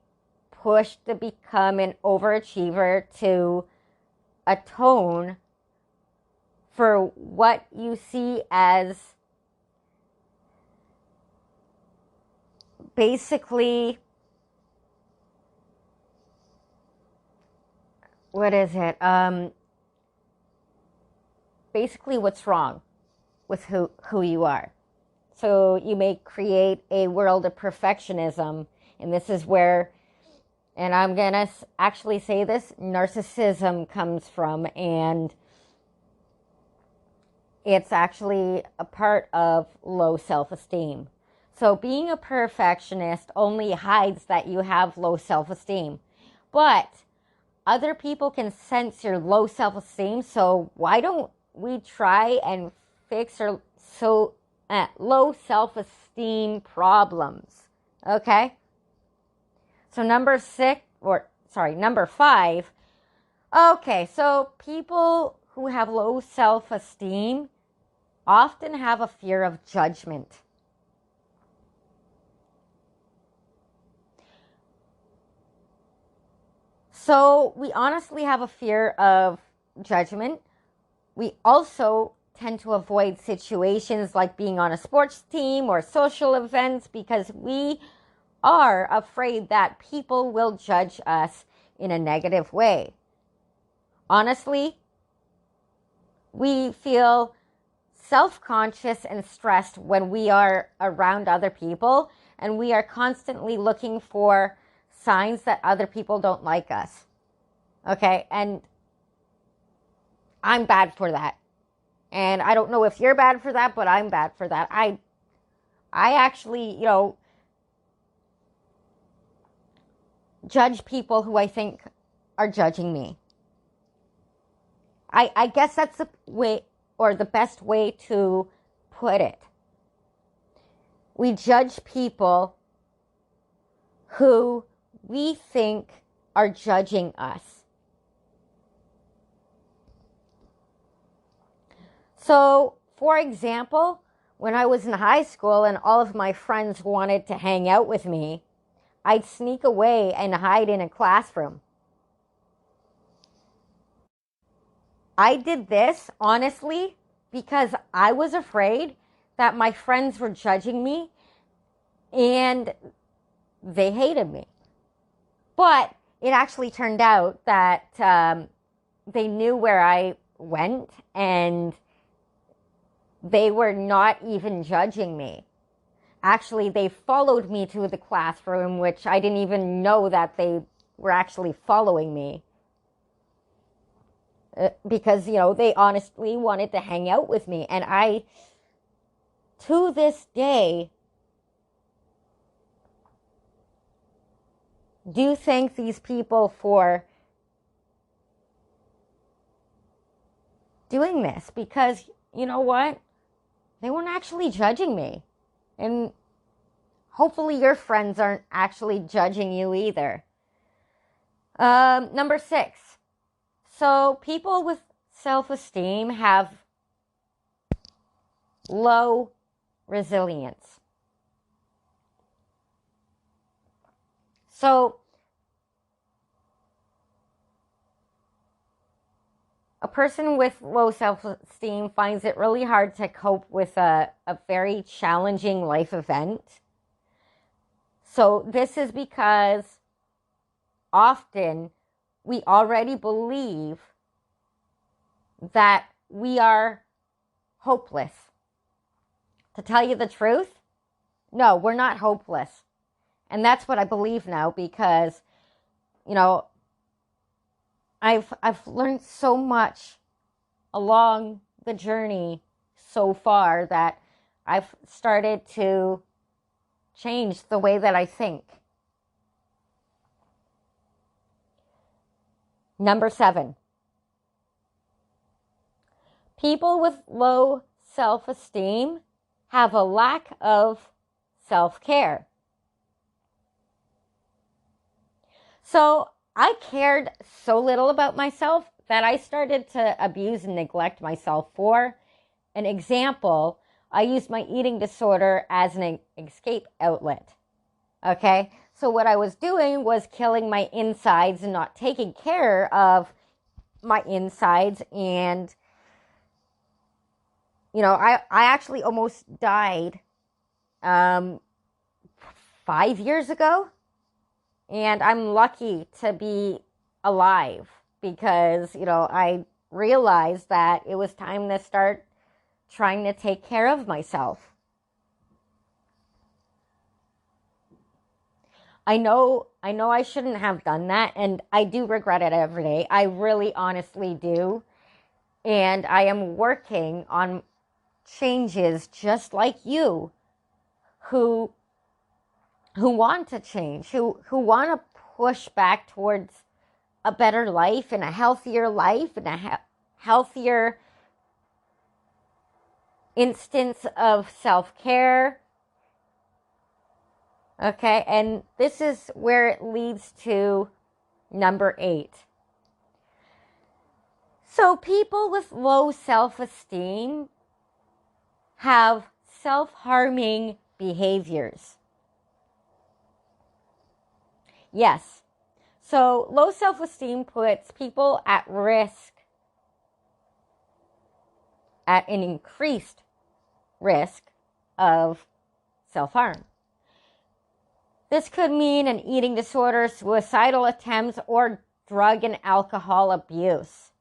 push to become an overachiever to atone for what you see as basically, basically what's wrong with who you are. So you may create a world of perfectionism, and this is where, and I'm going to actually say this, narcissism comes from, and it's actually a part of low self-esteem. So being a perfectionist only hides that you have low self-esteem. But other people can sense your low self-esteem, so why don't we try and fix our low self-esteem problems? Okay? So number 5. Okay, so people who have low self-esteem often have a fear of judgment. So we honestly have a fear of judgment. We also tend to avoid situations like being on a sports team or social events because we are afraid that people will judge us in a negative way. Honestly, we feel self-conscious and stressed when we are around other people, and we are constantly looking for signs that other people don't like us. Okay, and I'm bad for that. And I don't know if you're bad for that, but I'm bad for that. I actually, judge people who I think are judging me. I guess that's the way, or the best way to put it. We judge people who we think are judging us. So, for example, when I was in high school and all of my friends wanted to hang out with me, I'd sneak away and hide in a classroom. I did this, honestly, because I was afraid that my friends were judging me and they hated me. But it actually turned out that they knew where I went and they were not even judging me. Actually, they followed me to the classroom, which I didn't even know that they were actually following me. Because, they honestly wanted to hang out with me. And I, to this day, do thank these people for doing this. Because, you know what? They weren't actually judging me. And hopefully your friends aren't actually judging you either. Number 6. So people with self-esteem have low resilience. So a person with low self-esteem finds it really hard to cope with a very challenging life event. So this is because often we already believe that we are hopeless. To tell you the truth, no, we're not hopeless. And that's what I believe now because, I've learned so much along the journey so far that I've started to change the way that I think. Number 7. People with low self-esteem have a lack of self-care. So I cared so little about myself that I started to abuse and neglect myself. For an example, I used my eating disorder as an escape outlet. Okay? So what I was doing was killing my insides and not taking care of my insides. And, I actually almost died 5 years ago. And I'm lucky to be alive because, I realized that it was time to start trying to take care of myself. I know I shouldn't have done that, and I do regret it every day. I really honestly do. And I am working on changes just like you who want to change, who want to push back towards a better life and a healthier life and a healthier instance of self-care. Okay, and this is where it leads to number 8. So people with low self-esteem have self-harming behaviors. Yes. So low self-esteem puts people at risk, at an increased risk of self-harm. This could mean an eating disorder, suicidal attempts, or drug and alcohol abuse.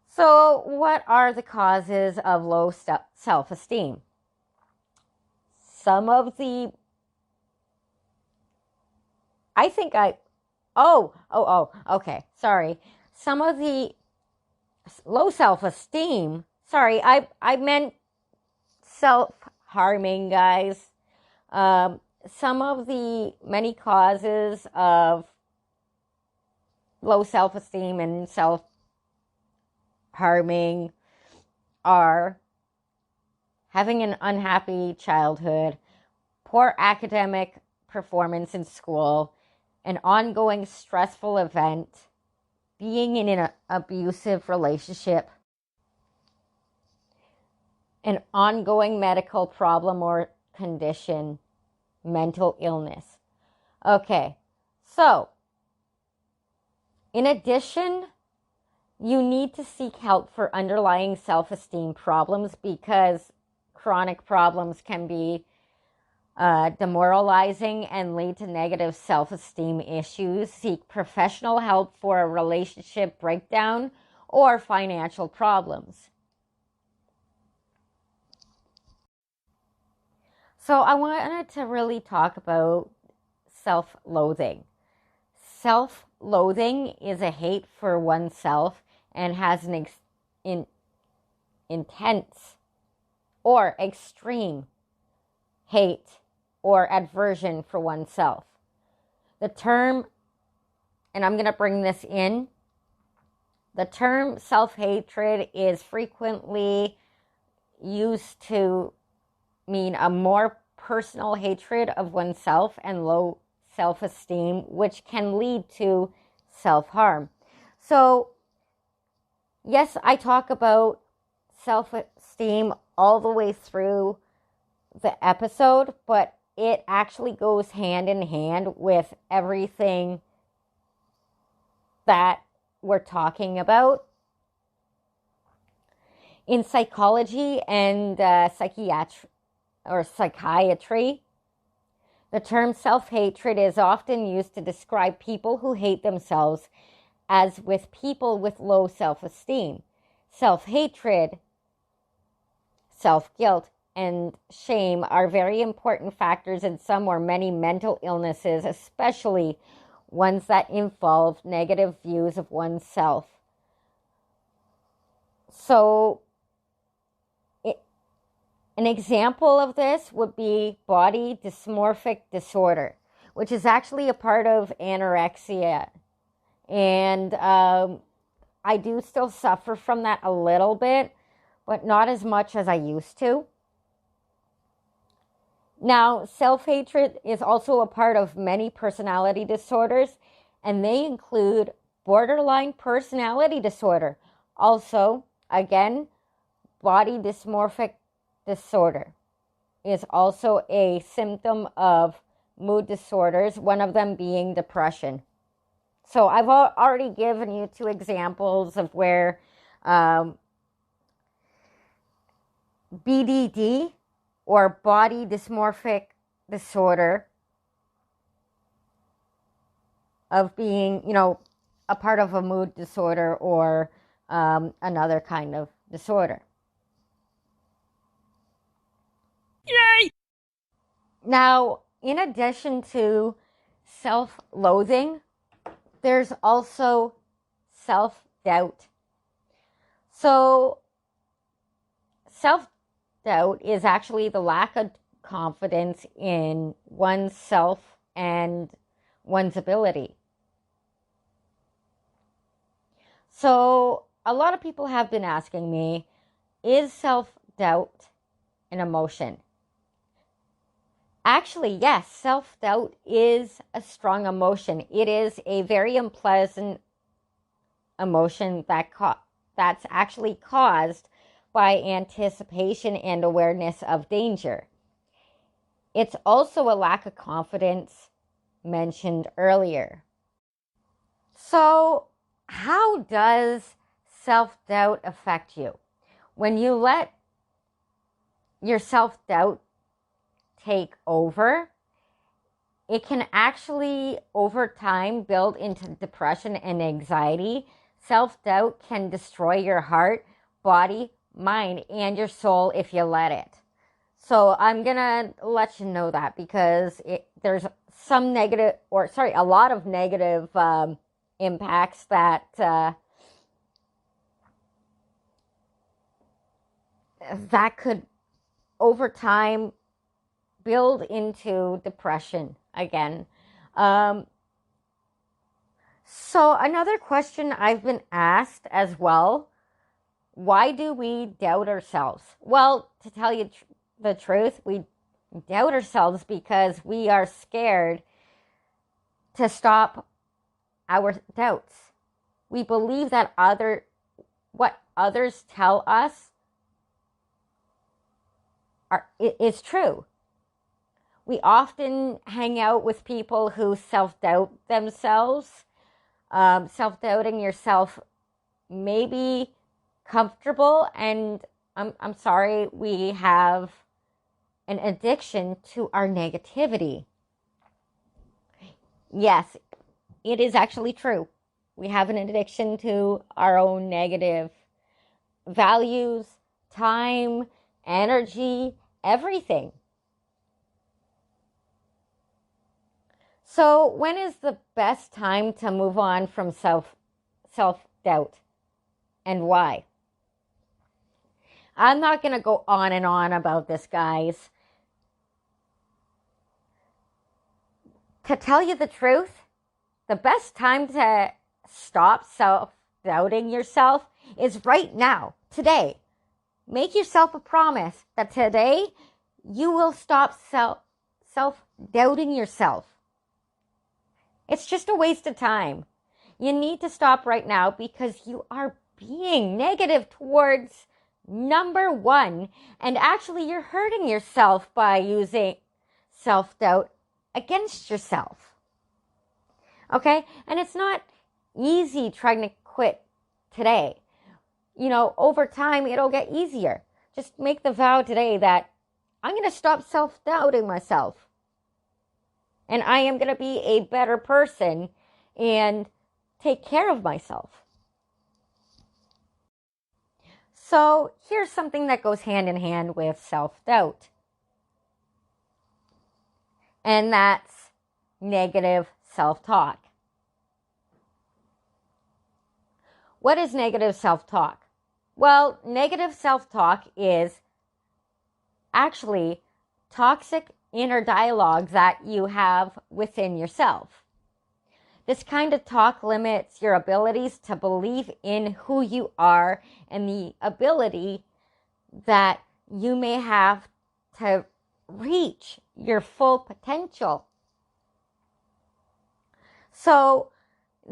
So, what are the causes of low self-esteem? Some of the, okay, sorry. Some of the low self-esteem, I meant self-harming, guys. Some of the many causes of low self-esteem and self-harming are having an unhappy childhood, poor academic performance in school, an ongoing stressful event, being in an abusive relationship, an ongoing medical problem or condition, mental illness. Okay, so in addition, you need to seek help for underlying self-esteem problems because chronic problems can be demoralizing and lead to negative self-esteem issues. Seek professional help for a relationship breakdown or financial problems. So I wanted to really talk about self-loathing. Self-loathing is a hate for oneself and has an intense or extreme hate or aversion for oneself. The term, and I'm going to bring this in, the term self-hatred is frequently used to mean a more personal hatred of oneself and low self-esteem, which can lead to self-harm. So, yes, I talk about self-esteem all the way through the episode, but it actually goes hand in hand with everything that we're talking about. In psychology and psychiatry, the term self-hatred is often used to describe people who hate themselves, as with people with low self-esteem. Self-hatred, self-guilt, and shame are very important factors in some or many mental illnesses, especially ones that involve negative views of oneself. So, an example of this would be body dysmorphic disorder, which is actually a part of anorexia. And I do still suffer from that a little bit, but not as much as I used to. Now, self-hatred is also a part of many personality disorders, and they include borderline personality disorder. Also, again, body dysmorphic disorder is also a symptom of mood disorders, one of them being depression. So I've already given you 2 examples of where BDD, or body dysmorphic disorder, of being, a part of a mood disorder or another kind of disorder. Yay! Now, in addition to self-loathing, there's also self-doubt. So, self-doubt is actually the lack of confidence in oneself and one's ability. So, a lot of people have been asking me, is self-doubt an emotion? Actually, yes, self-doubt is a strong emotion. It is a very unpleasant emotion that's actually caused by anticipation and awareness of danger. It's also a lack of confidence mentioned earlier. So, how does self-doubt affect you? When you let your self-doubt take over, it can actually, over time, build into depression and anxiety. Self-doubt can destroy your heart, body, mind, and your soul if you let it. So I'm going to let you know that because there's some negative, a lot of negative impacts that that could, over time, build into depression again. So another question I've been asked as well, why do we doubt ourselves? Well, to tell you the truth, we doubt ourselves because we are scared to stop our doubts. We believe that what others tell us is true. We often hang out with people who self-doubt themselves. Self-doubting yourself may be comfortable, and I'm sorry, we have an addiction to our negativity. Yes, it is actually true. We have an addiction to our own negative values, time, energy, everything. So when is the best time to move on from self-doubt, and why? I'm not going to go on and on about this, guys. To tell you the truth, the best time to stop self-doubting yourself is right now, today. Make yourself a promise that today you will stop self-doubting yourself. It's just a waste of time. You need to stop right now because you are being negative towards number one, and actually you're hurting yourself by using self-doubt against yourself. Okay? And it's not easy trying to quit today. You know, over time it'll get easier. Just make the vow today that I'm going to stop self-doubting myself. And I am going to be a better person and take care of myself. So here's something that goes hand in hand with self-doubt. And that's negative self-talk. What is negative self-talk? Well, negative self-talk is actually toxic inner dialogue that you have within yourself. This kind of talk limits your abilities to believe in who you are and the ability that you may have to reach your full potential. So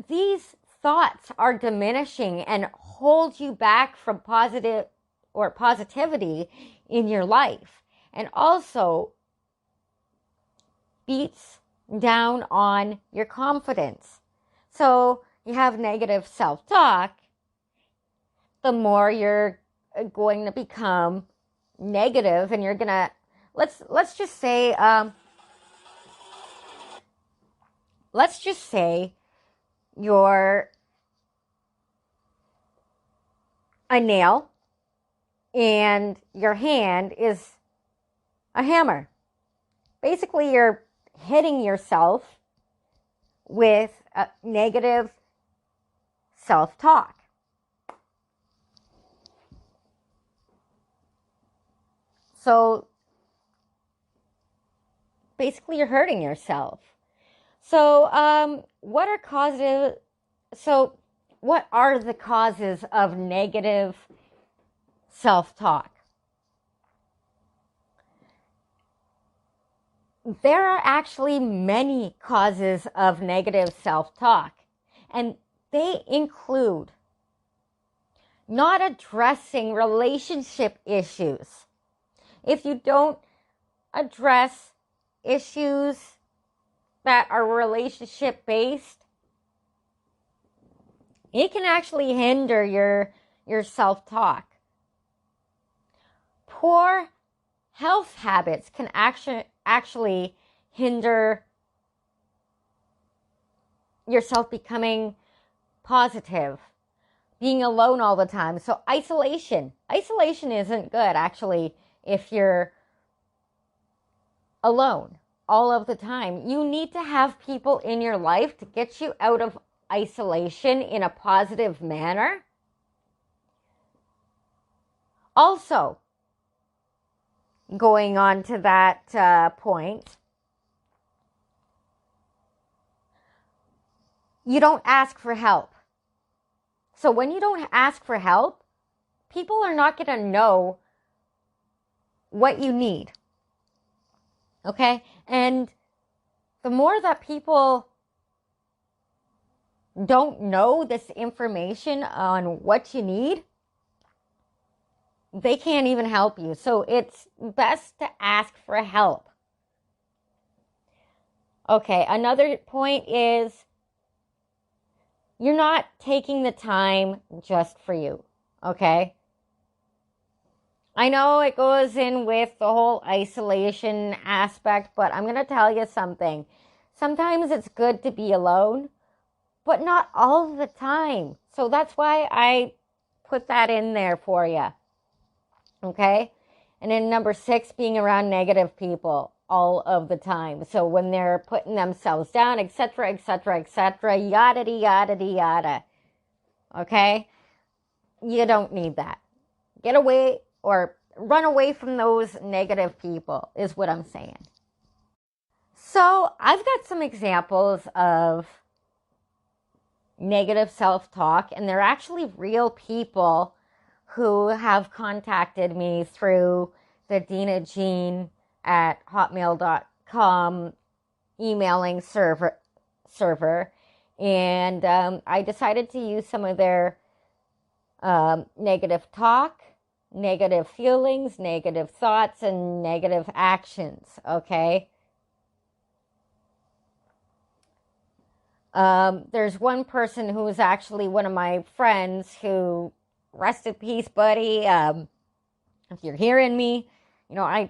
these thoughts are diminishing and hold you back from positivity in your life, and also beats down on your confidence. So you have negative self-talk, the more you're going to become negative, and you're gonna let's just say you're a nail and your hand is a hammer. Basically, you're hitting yourself with a negative self-talk. So basically you're hurting yourself. So what are the causes of negative self-talk? There are actually many causes of negative self-talk, and they include not addressing relationship issues. If you don't address issues that are relationship based, it can actually hinder your self-talk. Poor health habits can actually hinder yourself becoming positive, being alone all the time. So isolation isn't good, actually, if you're alone all of the time. You need to have people in your life to get you out of isolation in a positive manner. Also, going on to that point, you don't ask for help. So when you don't ask for help, people are not going to know what you need. Okay? And the more that people don't know this information on what you need, they can't even help you. So it's best to ask for help. Okay, another point is you're not taking the time just for you, okay? I know it goes in with the whole isolation aspect, but I'm going to tell you something. Sometimes it's good to be alone, but not all the time. So that's why I put that in there for you, okay? And then number 6, being around negative people all of the time. So when they're putting themselves down, etc., etc., etc., yada, yada, yada. Okay? You don't need that. Get away or run away from those negative people is what I'm saying. So I've got some examples of negative self-talk, and they're actually real people who have contacted me through thedeannajeanshow at hotmail.com emailing server, and I decided to use some of their negative talk, negative feelings, negative thoughts, and negative actions, okay? There's one person who is actually one of my friends who, rest in peace, buddy. If you're hearing me, you know, I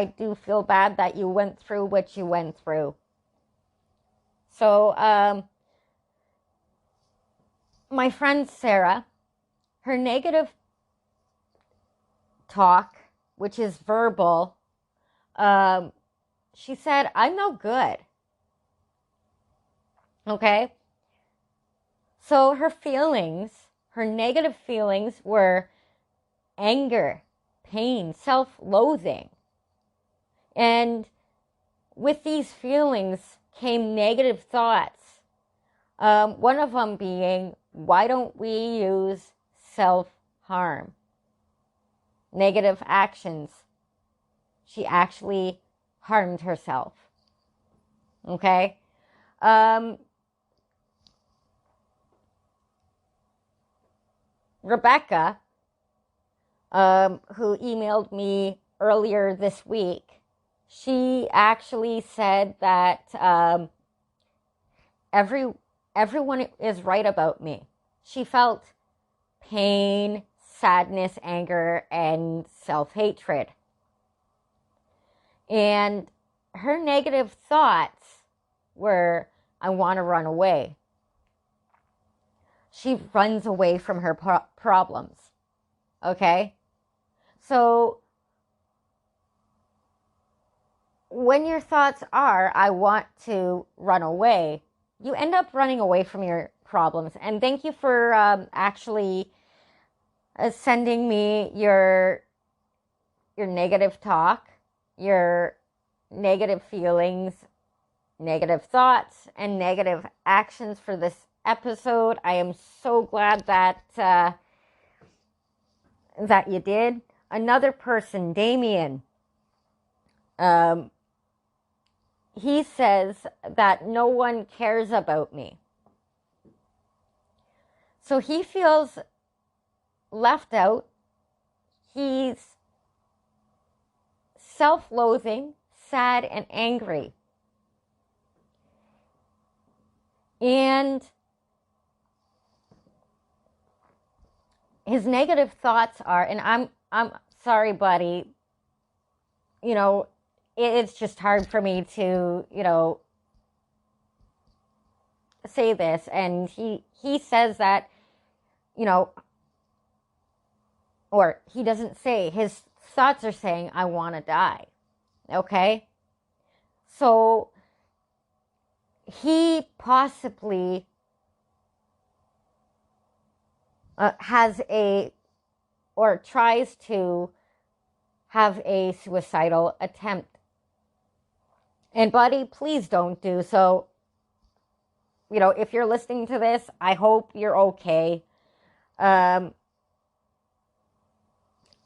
do feel bad that you went through what you went through. So, my friend Sarah, her negative talk, which is verbal, she said, I'm no good. Okay? So her feelings, her negative feelings were anger, pain, self-loathing. And with these feelings came negative thoughts. One of them being, why don't we use self-harm? Negative actions. She actually harmed herself. Okay? Rebecca, who emailed me earlier this week, she actually said that everyone is right about me. She felt pain, sadness, anger, and self-hatred. And her negative thoughts were, I want to run away. She runs away from her problems. Okay? So when your thoughts are, I want to run away, you end up running away from your problems. And thank you for actually sending me your negative talk, your negative feelings, negative thoughts, and negative actions for this episode. I am so glad that that you did. Another person, Damien, he says that no one cares about me. So he feels left out. He's self-loathing, sad, and angry. And his negative thoughts are, and I'm sorry, buddy, it's just hard for me to, say this. And he says that, or he doesn't say, his thoughts are saying, I want to die. Okay? So he possibly has or tries to have a suicidal attempt. And buddy, please don't do so. If you're listening to this, I hope you're okay.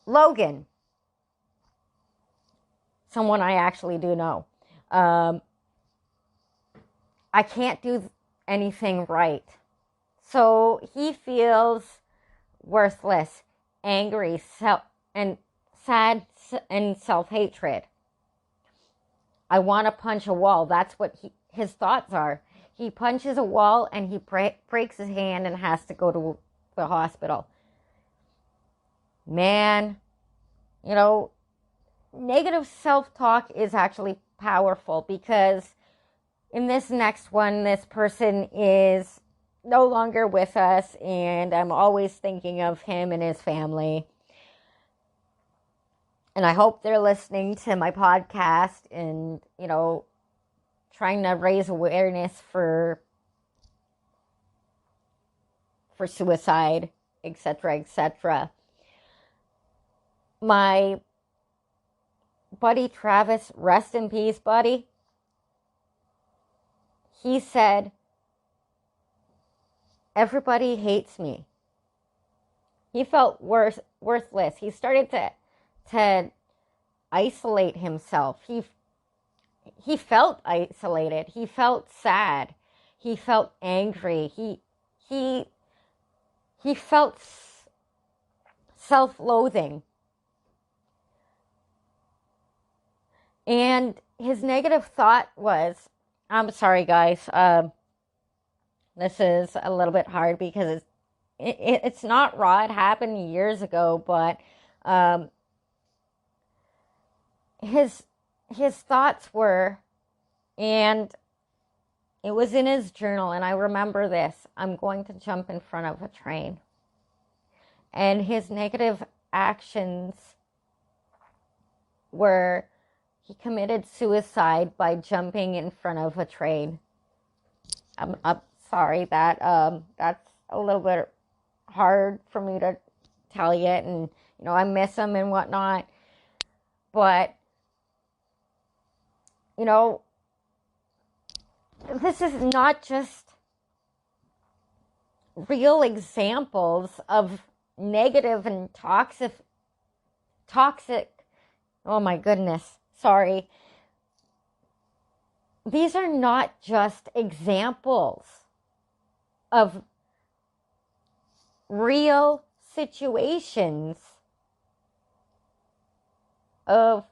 Logan, someone I actually do know. I can't do anything right. So he feels worthless, angry, and sad, and self-hatred. I want to punch a wall. That's what his thoughts are. He punches a wall and he breaks his hand and has to go to the hospital. Man, negative self-talk is actually powerful, because in this next one, this person is no longer with us, and I'm always thinking of him and his family. And I hope they're listening to my podcast and, trying to raise awareness for suicide, etc., etc. My buddy Travis, rest in peace, buddy. He said, everybody hates me. He felt worthless. He started to isolate himself. He felt isolated. He felt sad. He felt angry. He felt self-loathing. And his negative thought was, I'm sorry, guys. This is a little bit hard because it's not raw. It happened years ago, but his thoughts were, and it was in his journal, and I remember this: I'm going to jump in front of a train. And his negative actions were, he committed suicide by jumping in front of a train. I'm sorry that that's a little bit hard for me to tell you, and I miss him and whatnot, but this is not just real examples of negative and toxic, oh my goodness, sorry. These are not just examples of real situations of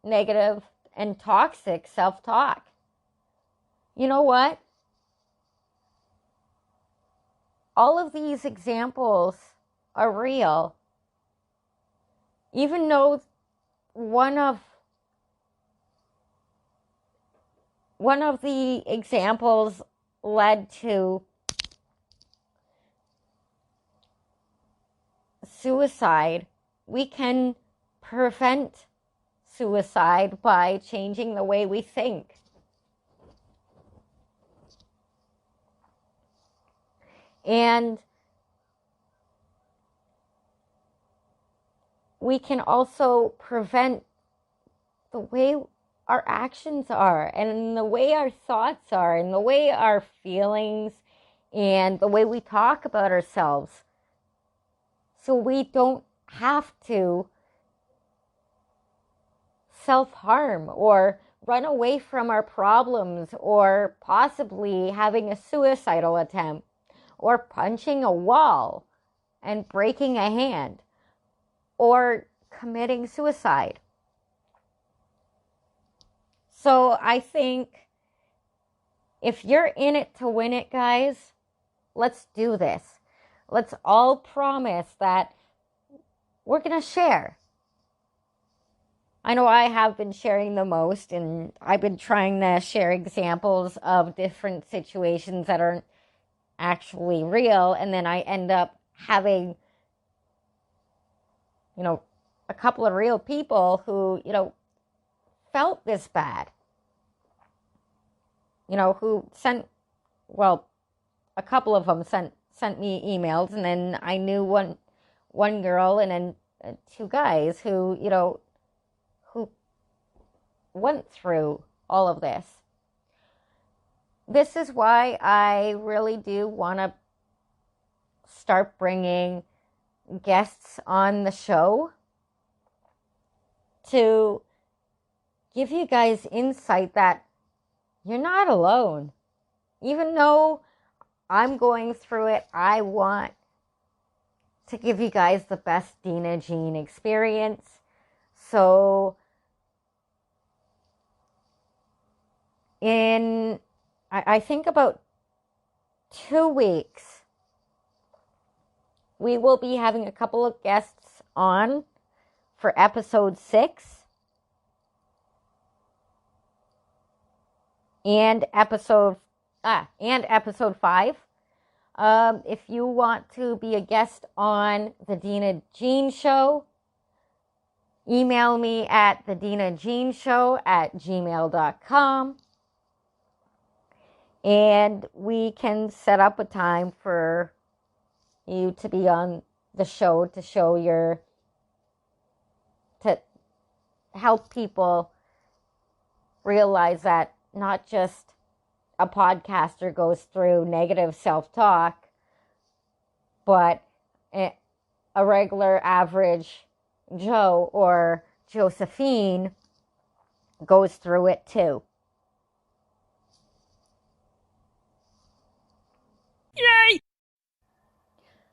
negative and toxic self-talk. You know what? All of these examples are real. Even though one of the examples led to suicide, we can prevent suicide by changing the way we think. And we can also prevent the way our actions are, and the way our thoughts are, and the way our feelings, and the way we talk about ourselves. So we don't have to self-harm or run away from our problems, or possibly having a suicidal attempt, or punching a wall and breaking a hand, or committing suicide. So I think If you're in it to win it, guys, let's do this. Let's all promise that we're going to share. I know I have been sharing the most, and I've been trying to share examples of different situations that aren't actually real, and then I end up having, a couple of real people who, felt this bad. Who sent, a couple of them sent me emails, and then I knew one girl and then two guys who, who went through all of this. This is why I really do want to start bringing guests on the show to give you guys insight that you're not alone. Even though I'm going through it, I want to give you guys the best Dina Jean experience. So I think about 2 weeks, we will be having a couple of guests on for episode 6 and episode 5. If you want to be a guest on the Deanna Jean Show, email me at thedeannajeanshow@gmail.com. And we can set up a time for you to be on the show to help people realize that not just a podcaster goes through negative self-talk, but a regular average Joe or Josephine goes through it too. Yay!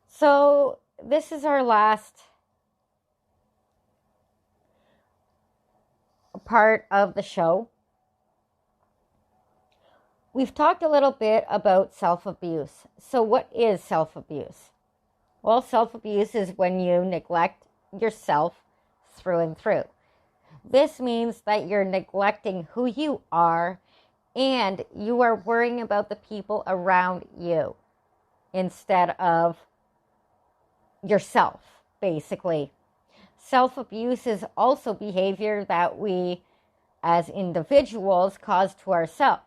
So this is our last part of the show. We've talked a little bit about self-abuse. So what is self-abuse? Well, self-abuse is when you neglect yourself through and through. This means that you're neglecting who you are and you are worrying about the people around you instead of yourself, basically. Self-abuse is also behavior that we as individuals cause to ourselves.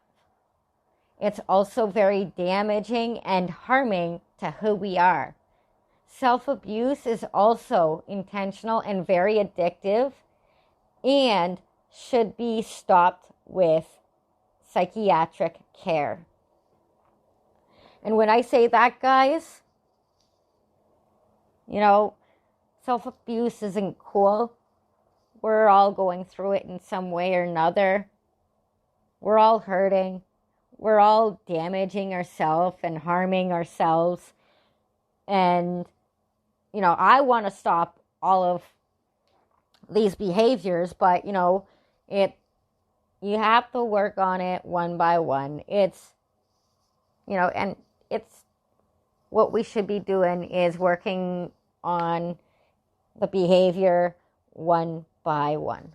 It's also very damaging and harming to who we are. Self-abuse is also intentional and very addictive and should be stopped with psychiatric care. And when I say that, guys, self-abuse isn't cool. We're all going through it in some way or another. We're all hurting. We're all damaging ourselves and harming ourselves. And, I want to stop all of these behaviors, but, you have to work on it one by one. It's, and it's what we should be doing is working on the behavior one by one.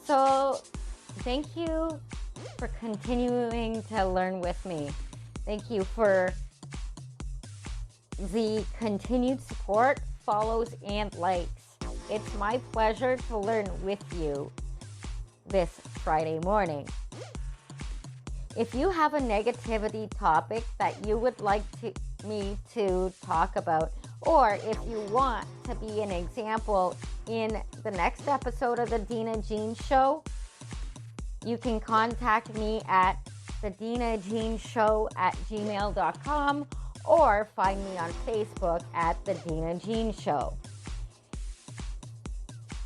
So, thank you for continuing to learn with me. Thank you for the continued support, follows, and likes. It's my pleasure to learn with you this Friday morning. If you have a negativity topic that you would like me to talk about, or if you want to be an example in the next episode of the Dina Jean Show, you can contact me at thedeannajeanshow@gmail.com or find me on Facebook at The Dina Jean Show.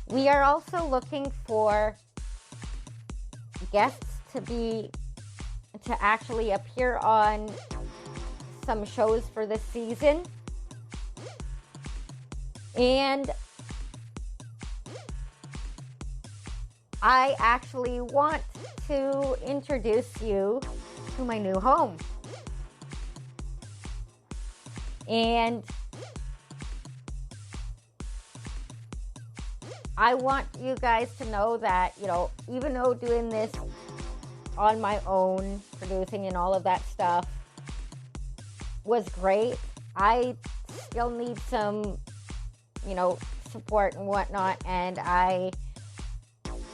We are also looking for guests to actually appear on some shows for this season. And I actually want to introduce you to my new home. And I want you guys to know that, even though doing this on my own, producing and all of that stuff was great, I still need some, support and whatnot. And I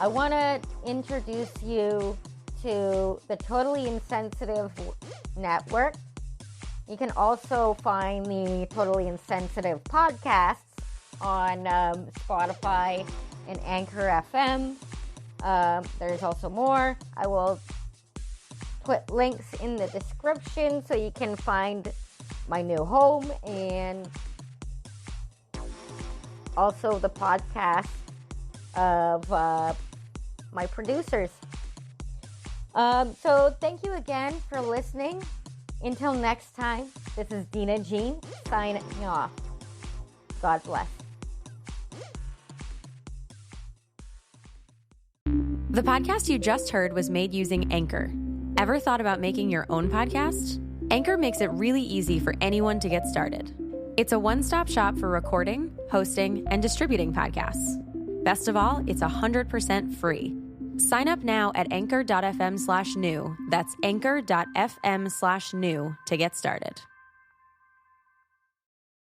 want to introduce you to the Totally Insensitive Network. You can also find the Totally Insensitive podcasts on Spotify and Anchor FM. There's also more. I will put links in the description so you can find my new home and also the podcast of my producers. So thank you again for listening. Until next time, this is Dina Jean signing off. God bless. The podcast you just heard was made using Anchor. Ever thought about making your own podcast? Anchor makes it really easy for anyone to get started. It's a one-stop shop for recording, hosting, and distributing podcasts. Best of all, it's 100% free. Sign up now at anchor.fm/new. That's anchor.fm/new to get started.